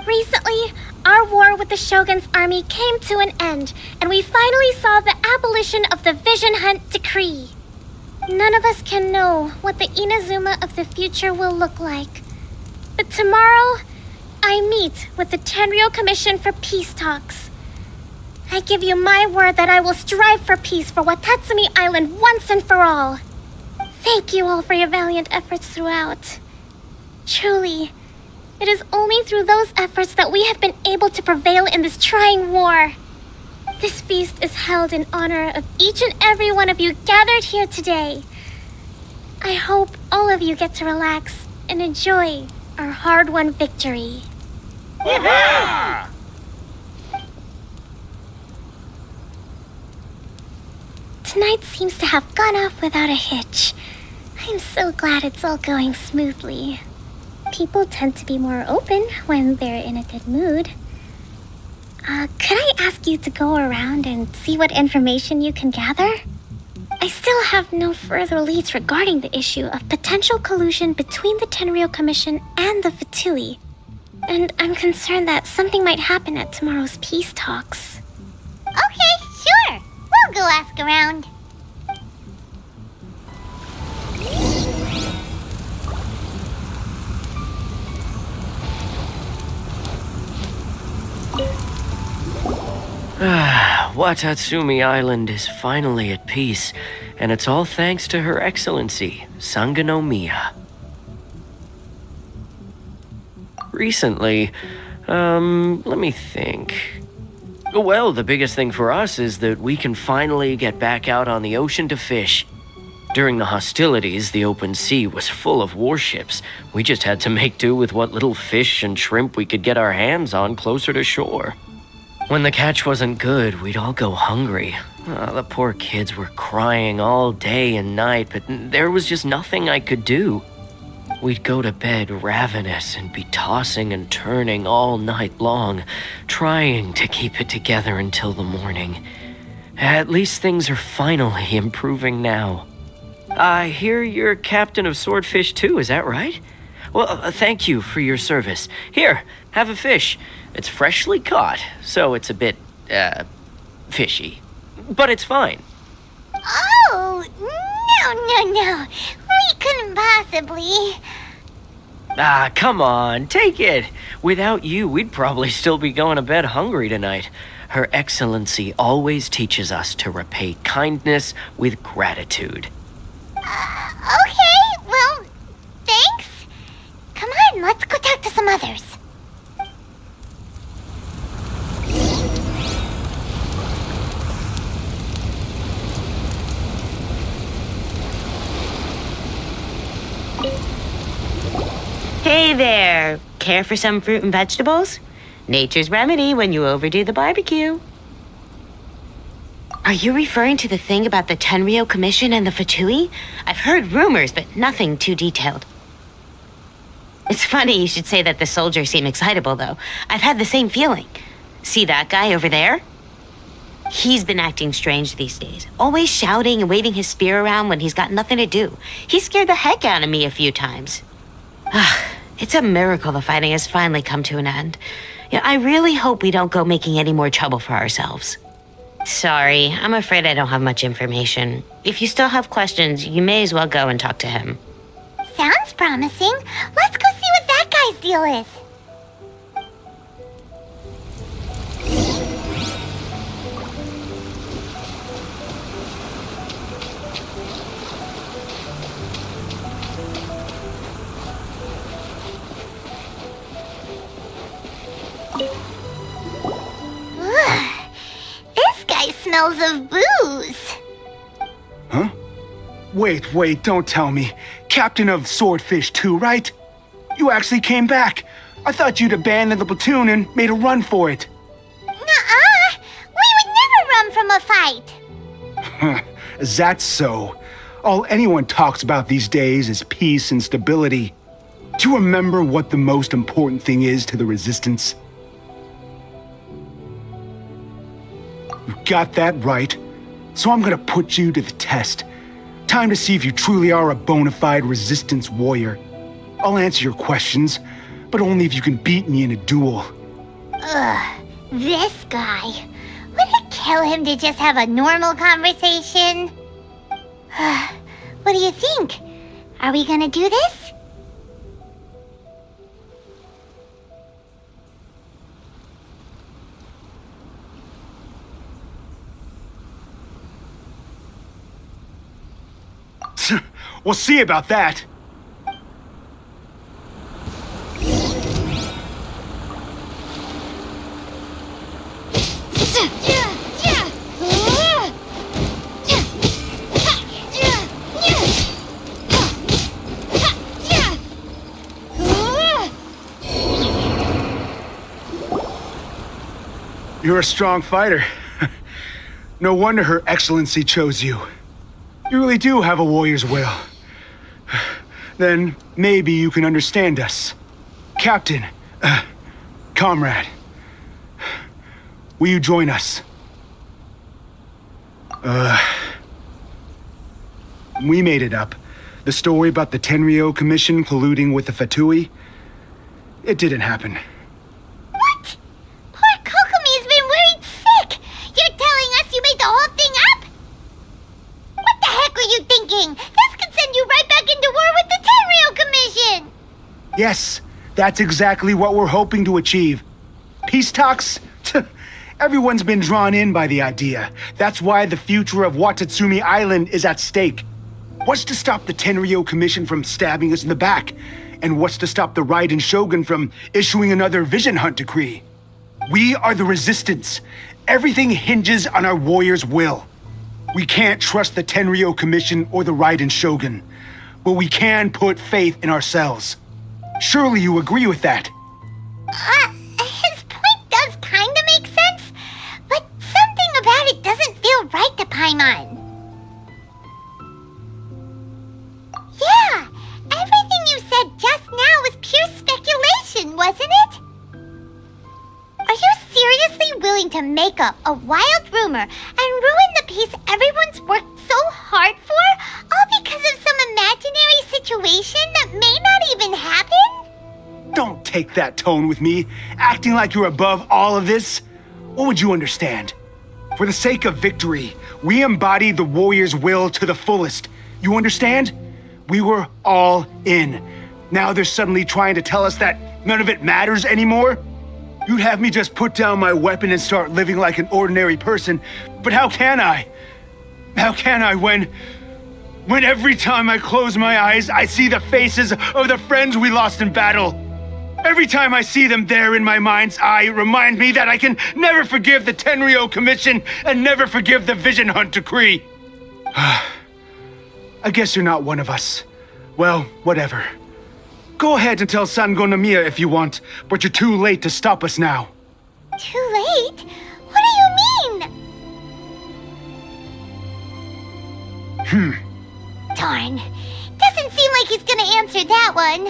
Recently, our war with the Shogun's army came to an end, and we finally saw the abolition of the Vision Hunt Decree. None of us can know what the Inazuma of the future will look like. But tomorrow, I meet with the Tenryou Commission for peace talks. I give you my word that I will strive for peace for Watatsumi Island once and for all. Thank you all for your valiant efforts throughout. Truly, it is only through those efforts that we have been able to prevail in this trying war. This feast is held in honor of each and every one of you gathered here today. I hope all of you get to relax and enjoy our hard-won victory. Yeah! Tonight seems to have gone off without a hitch. I'm so glad it's all going smoothly. People tend to be more open when they're in a good mood. Could I ask you to go around and see what information you can gather? I still have no further leads regarding the issue of potential collusion between the Tenryou Commission and the Fatui. And I'm concerned that something might happen at tomorrow's peace talks. Okay, sure. We'll go ask around. Watatsumi Island is finally at peace, and it's all thanks to Her Excellency, Sangonomiya. Recently, let me think. Well, the biggest thing for us is that we can finally get back out on the ocean to fish. During the hostilities, the open sea was full of warships. We just had to make do with what little fish and shrimp we could get our hands on closer to shore. When the catch wasn't good, we'd all go hungry. The poor kids were crying all day and night, but there was just nothing I could do. We'd go to bed ravenous and be tossing and turning all night long, trying to keep it together until the morning. At least things are finally improving now. I hear you're captain of Swordfish too, is that right? Well, thank you for your service. Here, have a fish. It's freshly caught, so it's a bit, fishy. But it's fine. Oh, no. We couldn't possibly. Ah, come on, take it. Without you, we'd probably still be going to bed hungry tonight. Her Excellency always teaches us to repay kindness with gratitude. Okay, well, thanks. Come on, let's go talk to some others. Hey there! Care for some fruit and vegetables? Nature's remedy when you overdo the barbecue. Are you referring to the thing about the Tenryo Commission and the Fatui? I've heard rumors, but nothing too detailed. It's funny you should say that the soldiers seem excitable, though. I've had the same feeling. See that guy over there? He's been acting strange these days. Always shouting and waving his spear around when he's got nothing to do. He scared the heck out of me a few times. It's a miracle the fighting has finally come to an end. Yeah, I really hope we don't go making any more trouble for ourselves. Sorry, I'm afraid I don't have much information. If you still have questions, you may as well go and talk to him. Sounds promising. Let's go see what that guy's deal is. This guy smells of booze. Huh? Wait, don't tell me. Captain of Swordfish too, right? You actually came back. I thought you'd abandoned the platoon and made a run for it. Nuh-uh. We would never run from a fight. Is that so? All anyone talks about these days is peace and stability. Do you remember what the most important thing is to the Resistance? You got that right. So I'm gonna put you to the test. Time to see if you truly are a bona fide Resistance warrior. I'll answer your questions, but only if you can beat me in a duel. Ugh, this guy. Would it kill him to just have a normal conversation? What do you think? Are we gonna do this? We'll see about that. You're a strong fighter. No wonder Her Excellency chose you. You really do have a warrior's will. Then maybe you can understand us. Captain, comrade, will you join us? We made it up. The story about the Tenryo Commission colluding with the Fatui, it didn't happen. What? Poor Kokomi's been worried sick. You're telling us you made the whole thing up? What the heck were you thinking? This could send you right back into war with the Tenryo Commission! Yes, that's exactly what we're hoping to achieve. Peace talks? Everyone's been drawn in by the idea. That's why the future of Watatsumi Island is at stake. What's to stop the Tenryo Commission from stabbing us in the back? And what's to stop the Raiden Shogun from issuing another Vision Hunt decree? We are the Resistance. Everything hinges on our warrior's will. We can't trust the Tenryo Commission or the Raiden Shogun, but we can put faith in ourselves. Surely you agree with that? His point does kinda make sense, but something about it doesn't feel right to Paimon. Yeah, everything you said just now was pure speculation, wasn't it? Are you seriously willing to make up a wild rumor and ruin the peace everyone's worked so hard for, all because of some imaginary situation that may not even happen? Don't take that tone with me, acting like you're above all of this. What would you understand? For the sake of victory, we embodied the warrior's will to the fullest. You understand? We were all in. Now they're suddenly trying to tell us that none of it matters anymore? You'd have me just put down my weapon and start living like an ordinary person, but how can I? How can I when every time I close my eyes, I see the faces of the friends we lost in battle? Every time I see them there in my mind's eye, it reminds me that I can never forgive the Tenryo Commission and never forgive the Vision Hunt Decree. I guess you're not one of us. Well, whatever. Go ahead and tell Sangonomiya if you want, but you're too late to stop us now. Too late? What do you mean? Darn. Doesn't seem like he's gonna answer that one.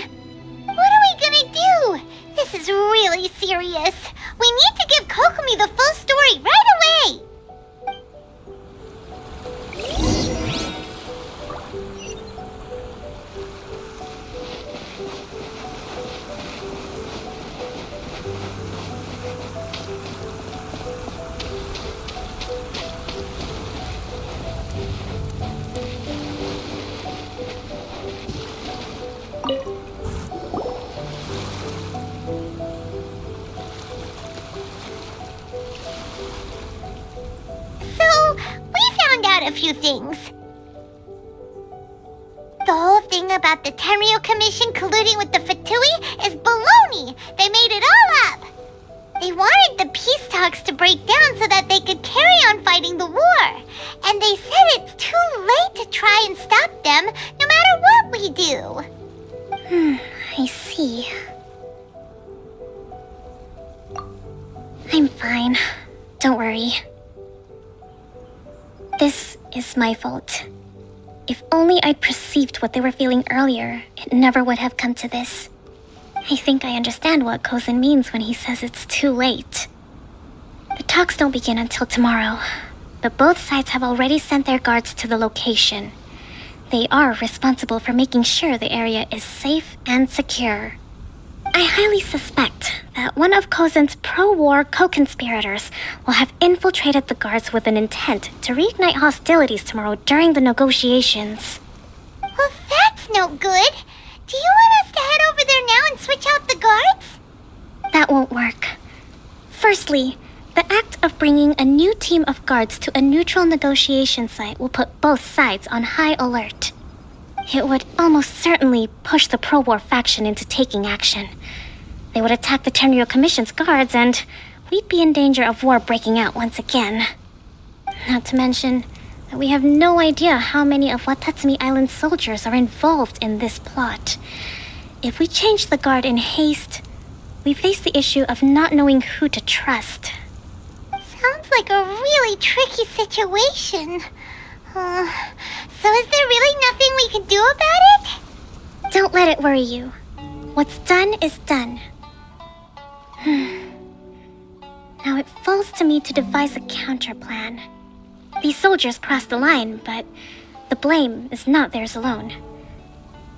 What are we gonna do? This is really serious. We need to give Kokomi the full story right away! A few things. The whole thing about the Tenryo Commission colluding with the Fatui is baloney. They made it all up. They wanted the peace talks to break down so that they could carry on fighting the war. And they said it's too late to try and stop them, no matter what we do. I see. I'm fine. Don't worry. This is my fault. If only I'd perceived what they were feeling earlier, it never would have come to this. I think I understand what Kozan means when he says it's too late. The talks don't begin until tomorrow, but both sides have already sent their guards to the location. They are responsible for making sure the area is safe and secure. I highly suspect that one of Kozan's pro-war co-conspirators will have infiltrated the guards with an intent to reignite hostilities tomorrow during the negotiations. Well, that's no good. Do you want us to head over there now and switch out the guards? That won't work. Firstly, the act of bringing a new team of guards to a neutral negotiation site will put both sides on high alert. It would almost certainly push the pro-war faction into taking action. They would attack the Tenryo Commission's guards, and we'd be in danger of war breaking out once again. Not to mention that we have no idea how many of Watatsumi Island's soldiers are involved in this plot. If we change the guard in haste, we face the issue of not knowing who to trust. Sounds like a really tricky situation. So is there really nothing we can do about it? Don't let it worry you. What's done is done. Now it falls to me to devise a counter plan. These soldiers crossed the line, but the blame is not theirs alone.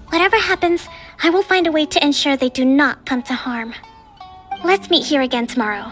Whatever happens, I will find a way to ensure they do not come to harm. Let's meet here again tomorrow.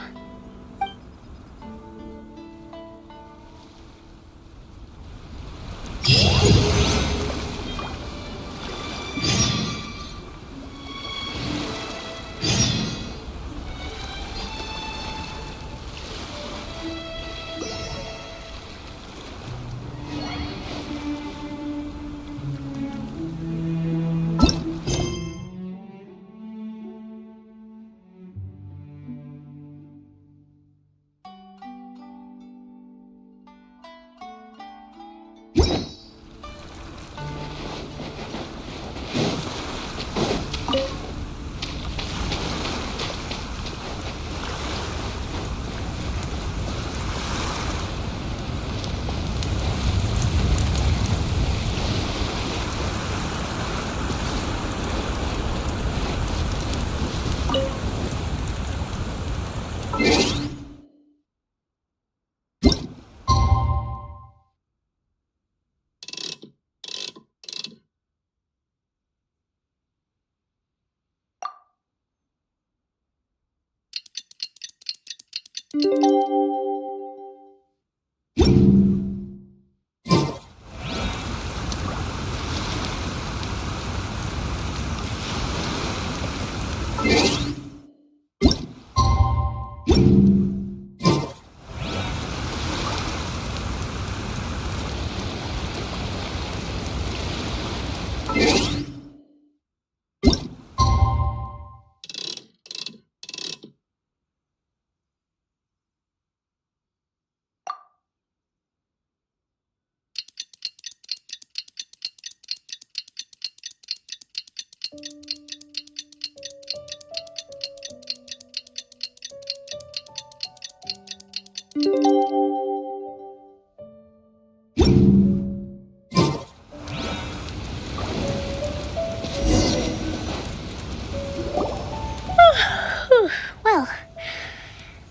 Well,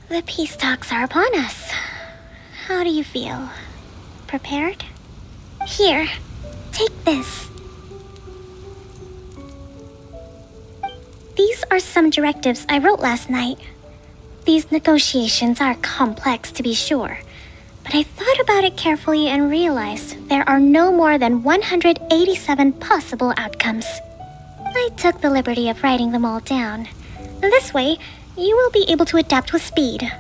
the peace talks are upon us. How do you feel? Prepared? Here, take this. These are some directives I wrote last night. These negotiations are complex, to be sure, but I thought about it carefully and realized there are no more than 187 possible outcomes. I took the liberty of writing them all down. This way, you will be able to adapt with speed,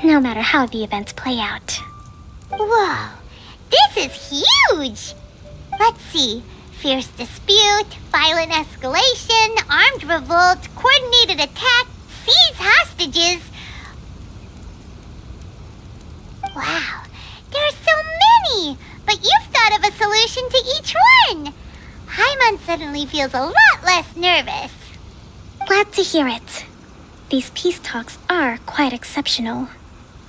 no matter how the events play out. Whoa, this is huge! Let's see. Fierce dispute, violent escalation, armed revolt, coordinated attack, seize hostages. Wow, there are so many! But you've thought of a solution to each one! Hyman suddenly feels a lot less nervous. Glad to hear it. These peace talks are quite exceptional.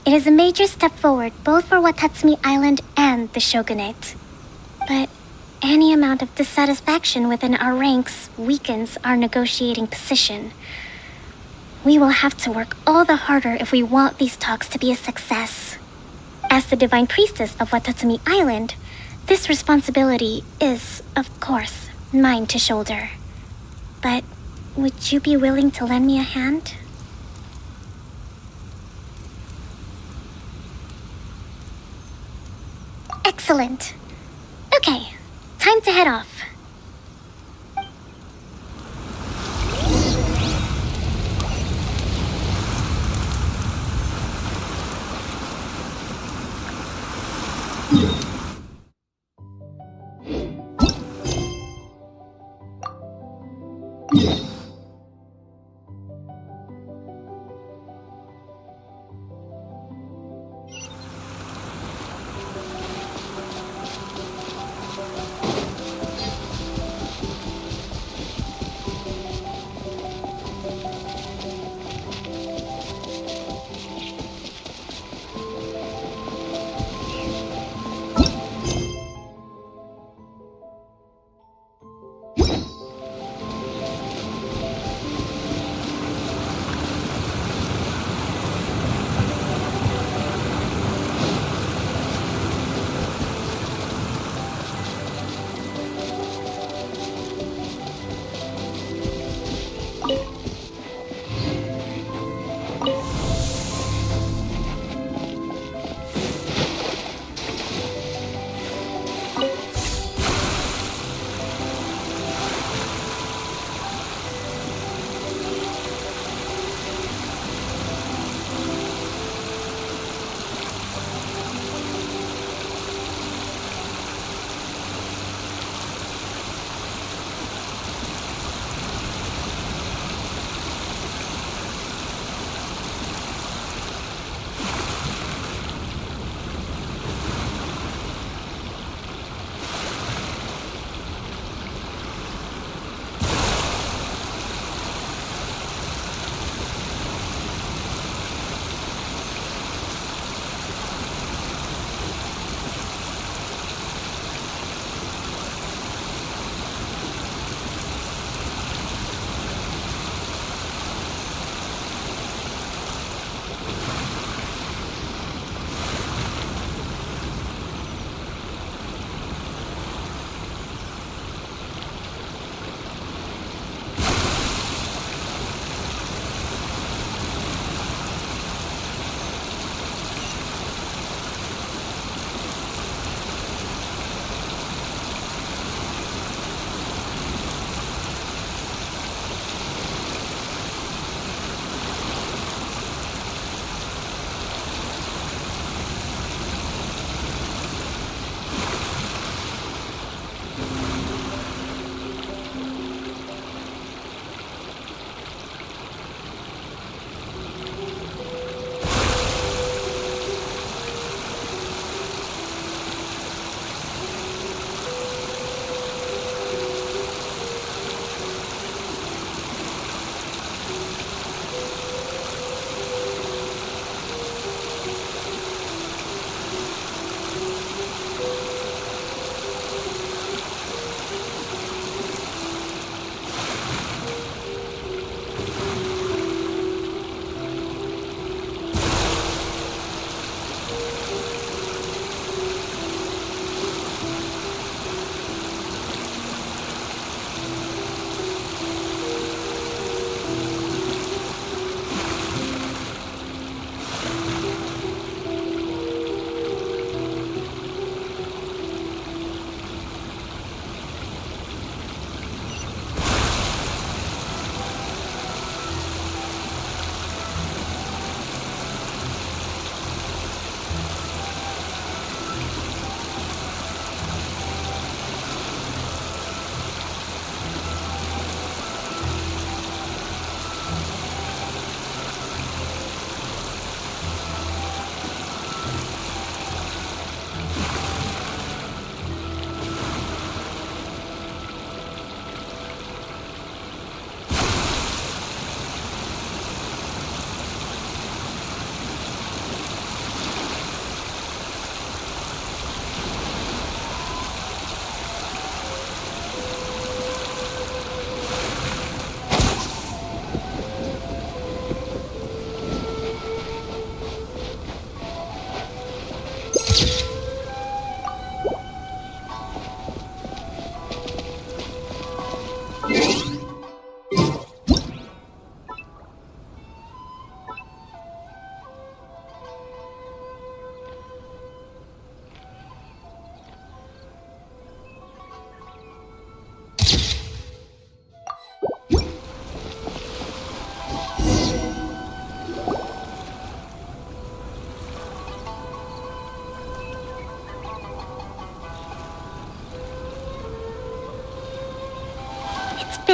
It is a major step forward both for Watatsumi Island and the Shogunate. But any amount of dissatisfaction within our ranks weakens our negotiating position. We will have to work all the harder if we want these talks to be a success. As the Divine Priestess of Watatsumi Island, this responsibility is, of course, mine to shoulder. But would you be willing to lend me a hand? Excellent. Okay, time to head off.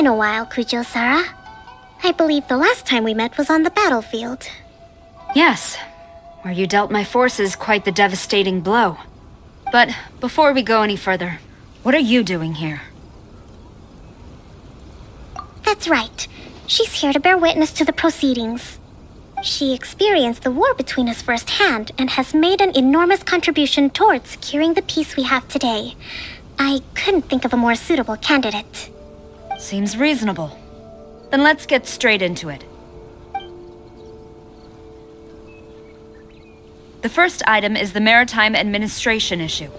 been a while, Kujo-Sara. I believe the last time we met was on the battlefield. Yes, where you dealt my forces quite the devastating blow. But before we go any further, what are you doing here? That's right. She's here to bear witness to the proceedings. She experienced the war between us firsthand and has made an enormous contribution towards securing the peace we have today. I couldn't think of a more suitable candidate. Seems reasonable. Then let's get straight into it. The first item is the maritime administration issue.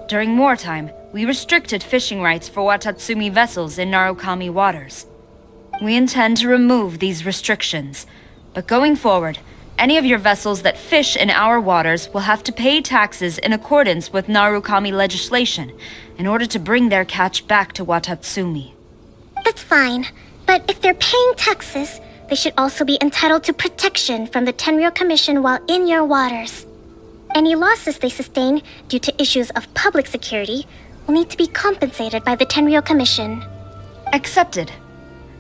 During wartime, we restricted fishing rights for Watatsumi vessels in Narukami waters. We intend to remove these restrictions, but going forward, any of your vessels that fish in our waters will have to pay taxes in accordance with Narukami legislation in order to bring their catch back to Watatsumi. That's fine, but if they're paying taxes, they should also be entitled to protection from the Tenryou Commission while in your waters. Any losses they sustain due to issues of public security will need to be compensated by the Tenryou Commission. Accepted.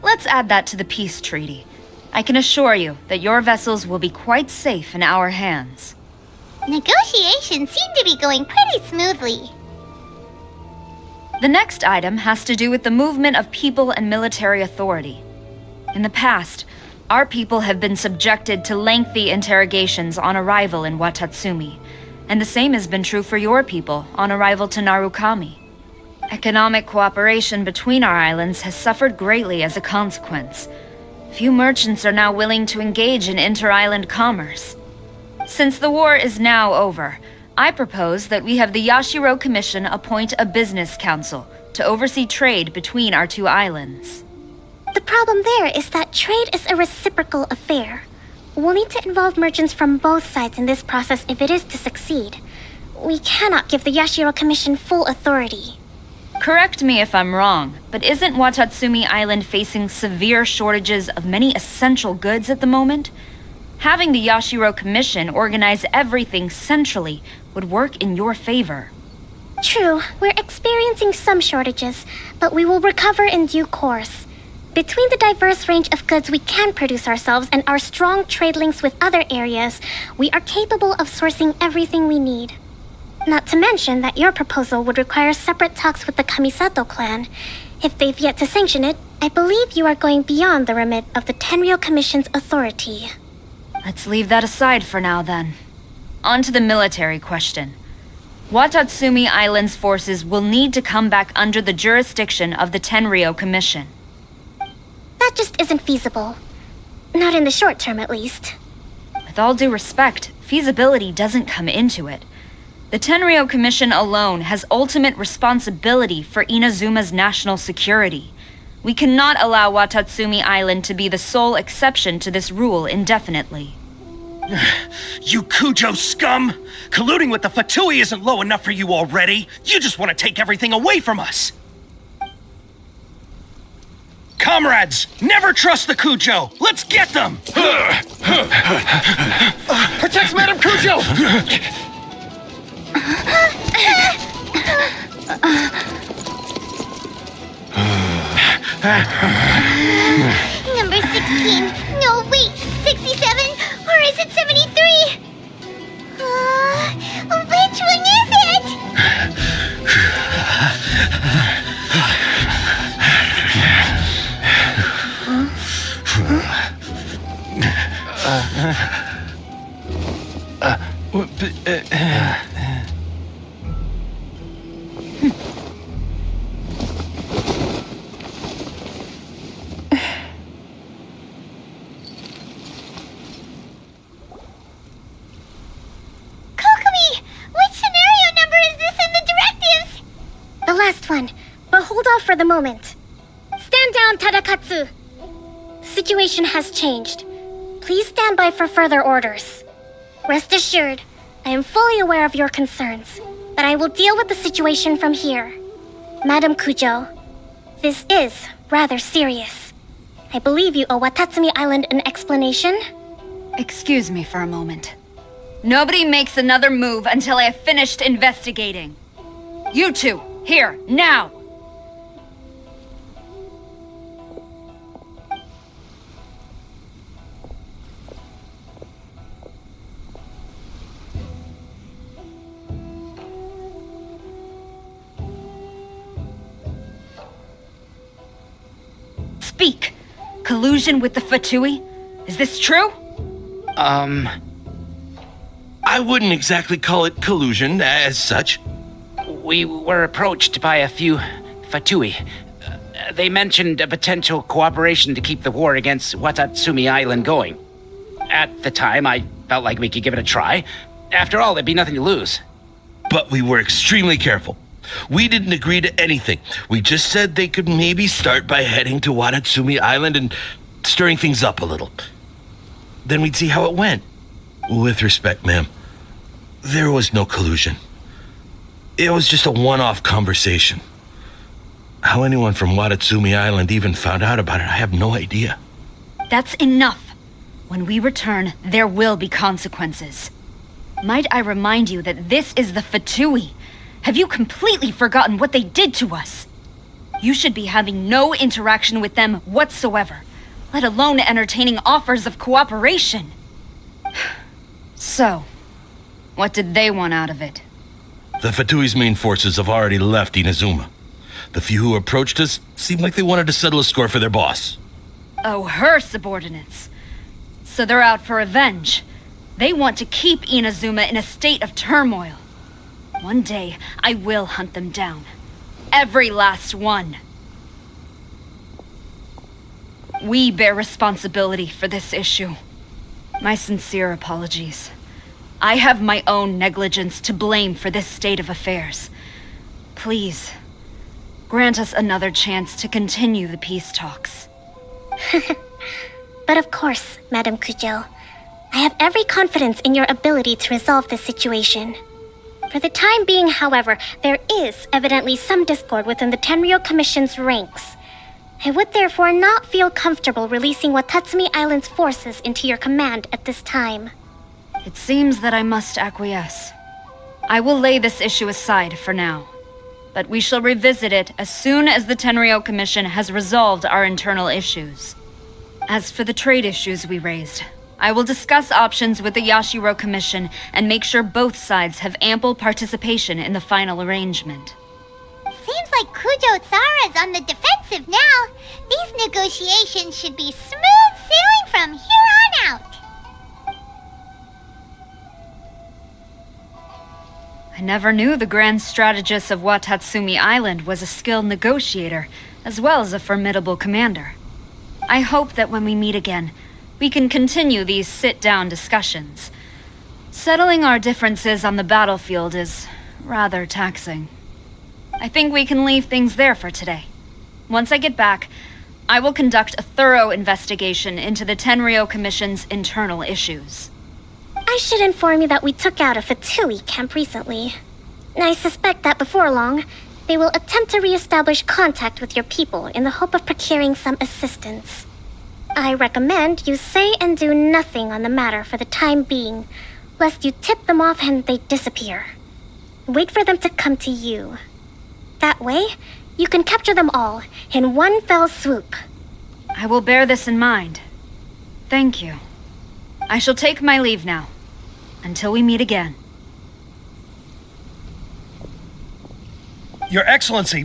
Let's add that to the peace treaty. I can assure you that your vessels will be quite safe in our hands. Negotiations seem to be going pretty smoothly. The next item has to do with the movement of people and military authority. In the past, our people have been subjected to lengthy interrogations on arrival in Watatsumi, and the same has been true for your people on arrival to Narukami. Economic cooperation between our islands has suffered greatly as a consequence. Few merchants are now willing to engage in inter-island commerce. Since the war is now over, I propose that we have the Yashiro Commission appoint a business council to oversee trade between our two islands. The problem there is that trade is a reciprocal affair. We'll need to involve merchants from both sides in this process if it is to succeed. We cannot give the Yashiro Commission full authority. Correct me if I'm wrong, but isn't Watatsumi Island facing severe shortages of many essential goods at the moment? Having the Yashiro Commission organize everything centrally would work in your favor. True, we're experiencing some shortages, but we will recover in due course. Between the diverse range of goods we can produce ourselves and our strong trade links with other areas, we are capable of sourcing everything we need. Not to mention that your proposal would require separate talks with the Kamisato clan. If they've yet to sanction it, I believe you are going beyond the remit of the Tenryou Commission's authority. Let's leave that aside for now, then. On to the military question. Watatsumi Island's forces will need to come back under the jurisdiction of the Tenryou Commission. That just isn't feasible. Not in the short term, at least. With all due respect, feasibility doesn't come into it. The Tenryou Commission alone has ultimate responsibility for Inazuma's national security. We cannot allow Watatsumi Island to be the sole exception to this rule indefinitely. You Kujo scum! Colluding with the Fatui isn't low enough for you already. You just want to take everything away from us. Comrades, never trust the Kujo! Let's get them! Protect Madame Kujo! Number 16. No, wait. 67? Or is it 73? Which one is it? Kokomi! Which scenario number is this in the directives? The last one, but hold off for the moment. Stand down, Tadakatsu! Situation has changed. Please stand by for further orders. Rest assured, I am fully aware of your concerns, but I will deal with the situation from here. Madam Kujo, this is rather serious. I believe you owe Watatsumi Island an explanation. Excuse me for a moment. Nobody makes another move until I have finished investigating. You two, here, now! collusion with the Fatui? Is this true? I wouldn't exactly call it collusion as such. We were approached by a few Fatui. They mentioned a potential cooperation to keep the war against Watatsumi Island going. At the time, I felt like we could give it a try. After all, there'd be nothing to lose. But we were extremely careful. We didn't agree to anything. We just said they could maybe start by heading to Watatsumi Island and stirring things up a little. Then we'd see how it went. With respect, ma'am, there was no collusion. It was just a one-off conversation. How anyone from Watatsumi Island even found out about it, I have no idea. That's enough. When we return, there will be consequences. Might I remind you that this is the Fatui? Have you completely forgotten what they did to us? You should be having no interaction with them whatsoever, let alone entertaining offers of cooperation. So, what did they want out of it? The Fatui's main forces have already left Inazuma. The few who approached us seemed like they wanted to settle a score for their boss. Oh, her subordinates. So they're out for revenge. They want to keep Inazuma in a state of turmoil. One day, I will hunt them down. Every last one. We bear responsibility for this issue. My sincere apologies. I have my own negligence to blame for this state of affairs. Please, grant us another chance to continue the peace talks. But of course, Madam Kujo. I have every confidence in your ability to resolve this situation. For the time being, however, there is evidently some discord within the Tenryou Commission's ranks. I would therefore not feel comfortable releasing Watatsumi Island's forces into your command at this time. It seems that I must acquiesce. I will lay this issue aside for now, but we shall revisit it as soon as the Tenryou Commission has resolved our internal issues. As for the trade issues we raised, I will discuss options with the Yashiro Commission and make sure both sides have ample participation in the final arrangement. Seems like Kujo-Sara's on the defensive now. These negotiations should be smooth sailing from here on out. I never knew the grand strategist of Watatsumi Island was a skilled negotiator, as well as a formidable commander. I hope that when we meet again, we can continue these sit-down discussions. Settling our differences on the battlefield is rather taxing. I think we can leave things there for today. Once I get back, I will conduct a thorough investigation into the Tenryou Commission's internal issues. I should inform you that we took out a Fatui camp recently. I suspect that before long, they will attempt to re-establish contact with your people in the hope of procuring some assistance. I recommend you say and do nothing on the matter for the time being, lest you tip them off and they disappear. Wait for them to come to you. That way, you can capture them all in one fell swoop. I will bear this in mind. Thank you. I shall take my leave now. Until we meet again. Your Excellency,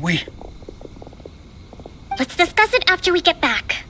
Let's discuss it after we get back.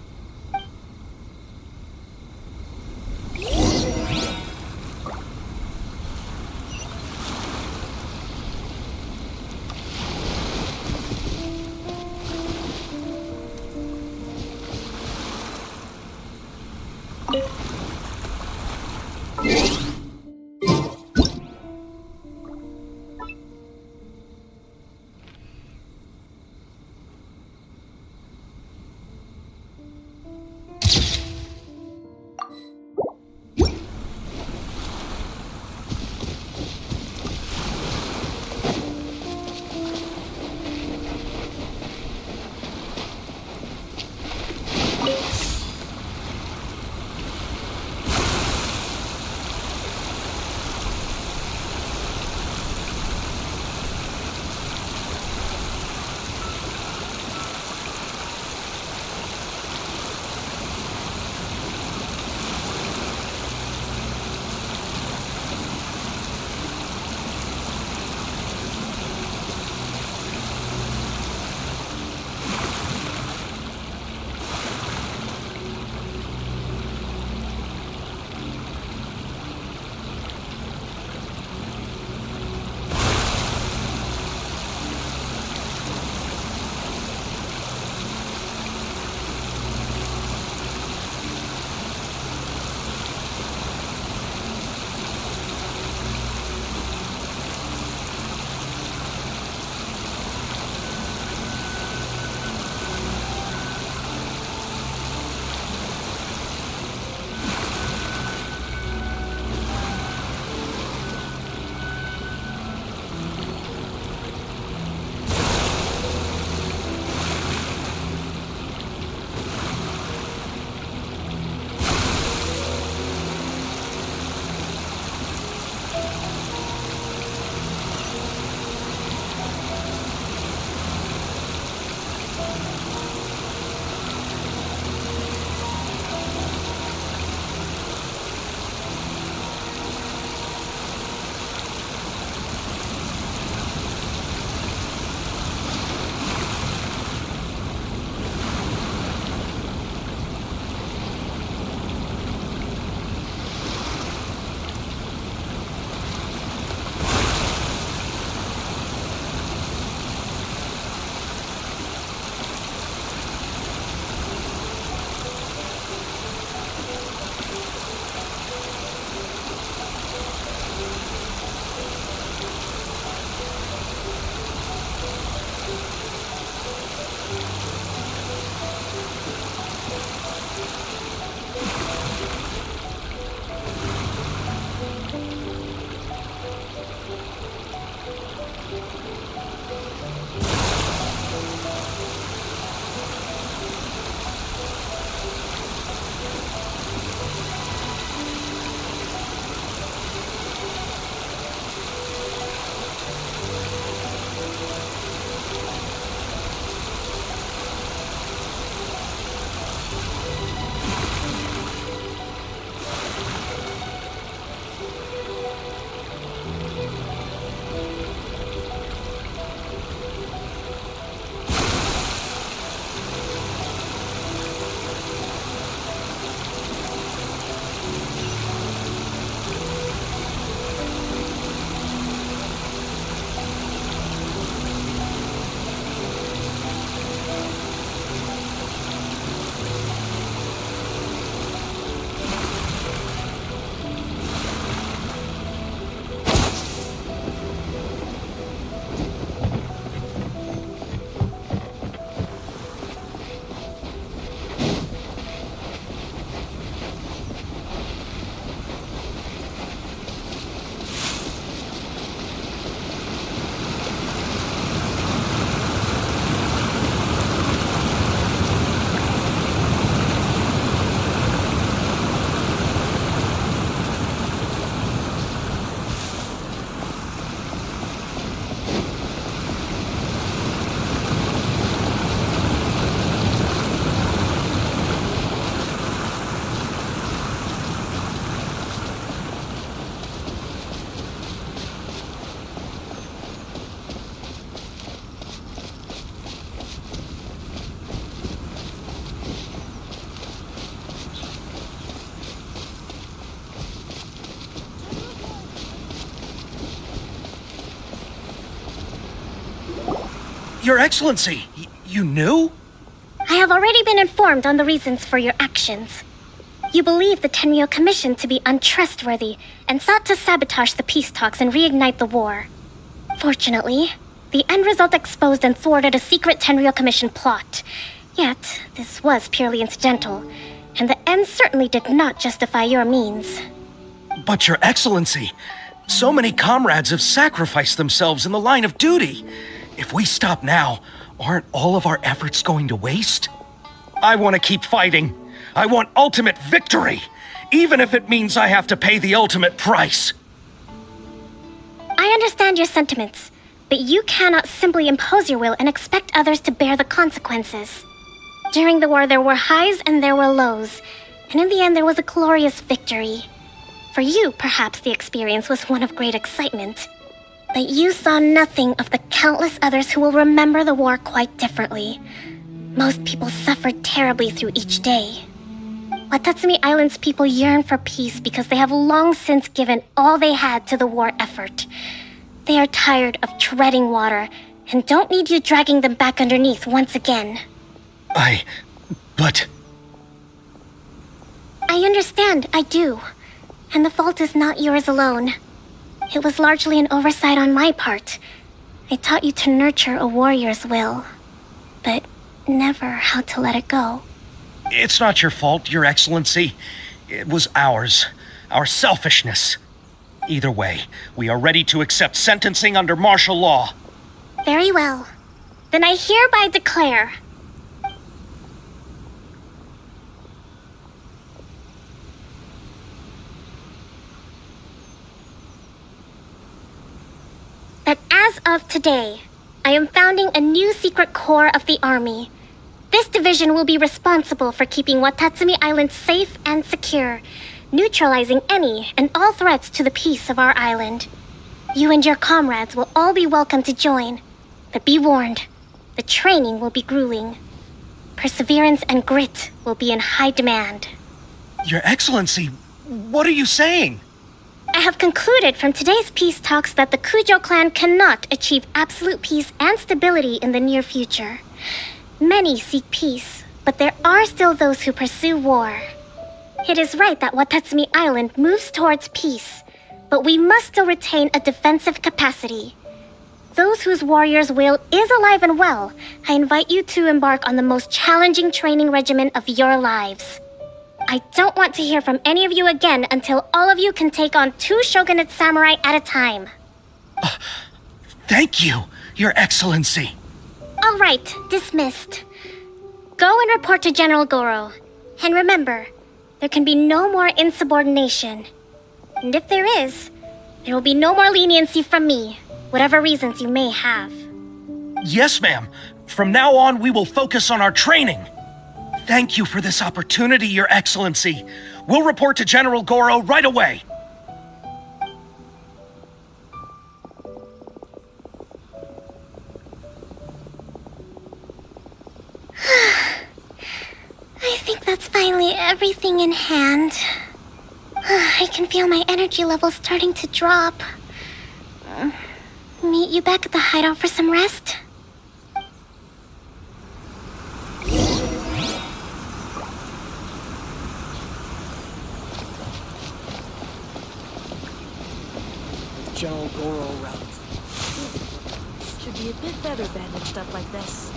Your Excellency, you knew? I have already been informed on the reasons for your actions. You believe the Tenryou Commission to be untrustworthy and sought to sabotage the peace talks and reignite the war. Fortunately, the end result exposed and thwarted a secret Tenryou Commission plot. Yet, this was purely incidental, and the end certainly did not justify your means. But Your Excellency, so many comrades have sacrificed themselves in the line of duty. If we stop now, aren't all of our efforts going to waste? I want to keep fighting. I want ultimate victory, even if it means I have to pay the ultimate price. I understand your sentiments, but you cannot simply impose your will and expect others to bear the consequences. During the war, there were highs and there were lows, and in the end, there was a glorious victory. For you, perhaps the experience was one of great excitement, but you saw nothing of the countless others who will remember the war quite differently. Most people suffered terribly through each day. Watatsumi Island's people yearn for peace because they have long since given all they had to the war effort. They are tired of treading water and don't need you dragging them back underneath once again. But... I understand, I do. And the fault is not yours alone. It was largely an oversight on my part. I taught you to nurture a warrior's will, but never how to let it go. It's not your fault, Your Excellency. It was ours. Our selfishness. Either way, we are ready to accept sentencing under martial law. Very well. Then I hereby declare... that as of today, I am founding a new secret corps of the army. This division will be responsible for keeping Watatsumi Island safe and secure, neutralizing any and all threats to the peace of our island. You and your comrades will all be welcome to join, but be warned, the training will be grueling. Perseverance and grit will be in high demand. Your Excellency, what are you saying? I have concluded from today's peace talks that the Kujo clan cannot achieve absolute peace and stability in the near future. Many seek peace, but there are still those who pursue war. It is right that Watatsumi Island moves towards peace, but we must still retain a defensive capacity. Those whose warrior's will is alive and well, I invite you to embark on the most challenging training regimen of your lives. I don't want to hear from any of you again until all of you can take on 2 shogunate samurai at a time. Thank you, Your Excellency. All right, dismissed. Go and report to General Goro. And remember, there can be no more insubordination. And if there is, there will be no more leniency from me, whatever reasons you may have. Yes, ma'am. From now on, we will focus on our training. Thank you for this opportunity, Your Excellency. We'll report to General Goro right away. I think that's finally everything in hand. I can feel my energy levels starting to drop. Meet you back at the hideout for some rest? General Goro route. Should be a bit better bandaged up like this.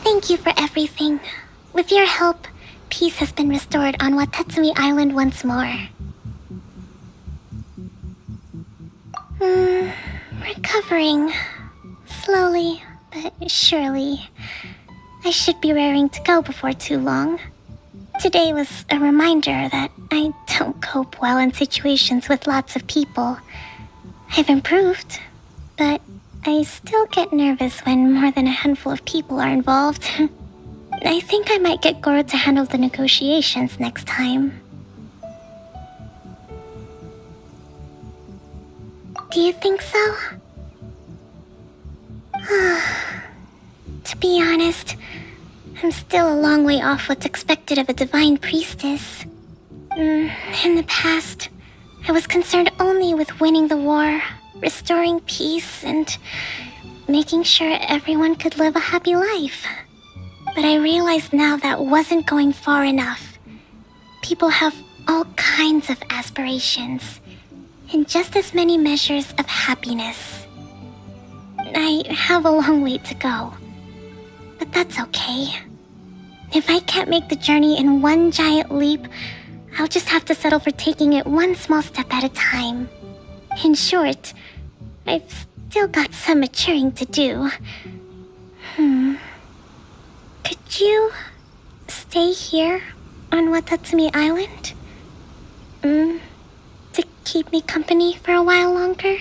Thank you for everything. With your help, peace has been restored on Watatsumi Island once more. Recovering. Slowly, but surely. I should be raring to go before too long. Today was a reminder that I don't cope well in situations with lots of people. I've improved, but I still get nervous when more than a handful of people are involved. I think I might get Goro to handle the negotiations next time. Do you think so? To be honest, I'm still a long way off what's expected of a divine priestess. In the past, I was concerned only with winning the war, restoring peace, and making sure everyone could live a happy life. But I realize now that wasn't going far enough. People have all kinds of aspirations, and just as many measures of happiness. I have a long way to go, but that's okay. If I can't make the journey in one giant leap, I'll just have to settle for taking it one small step at a time. In short, I've still got some maturing to do. Could you stay here on Watatsumi Island? To keep me company for a while longer?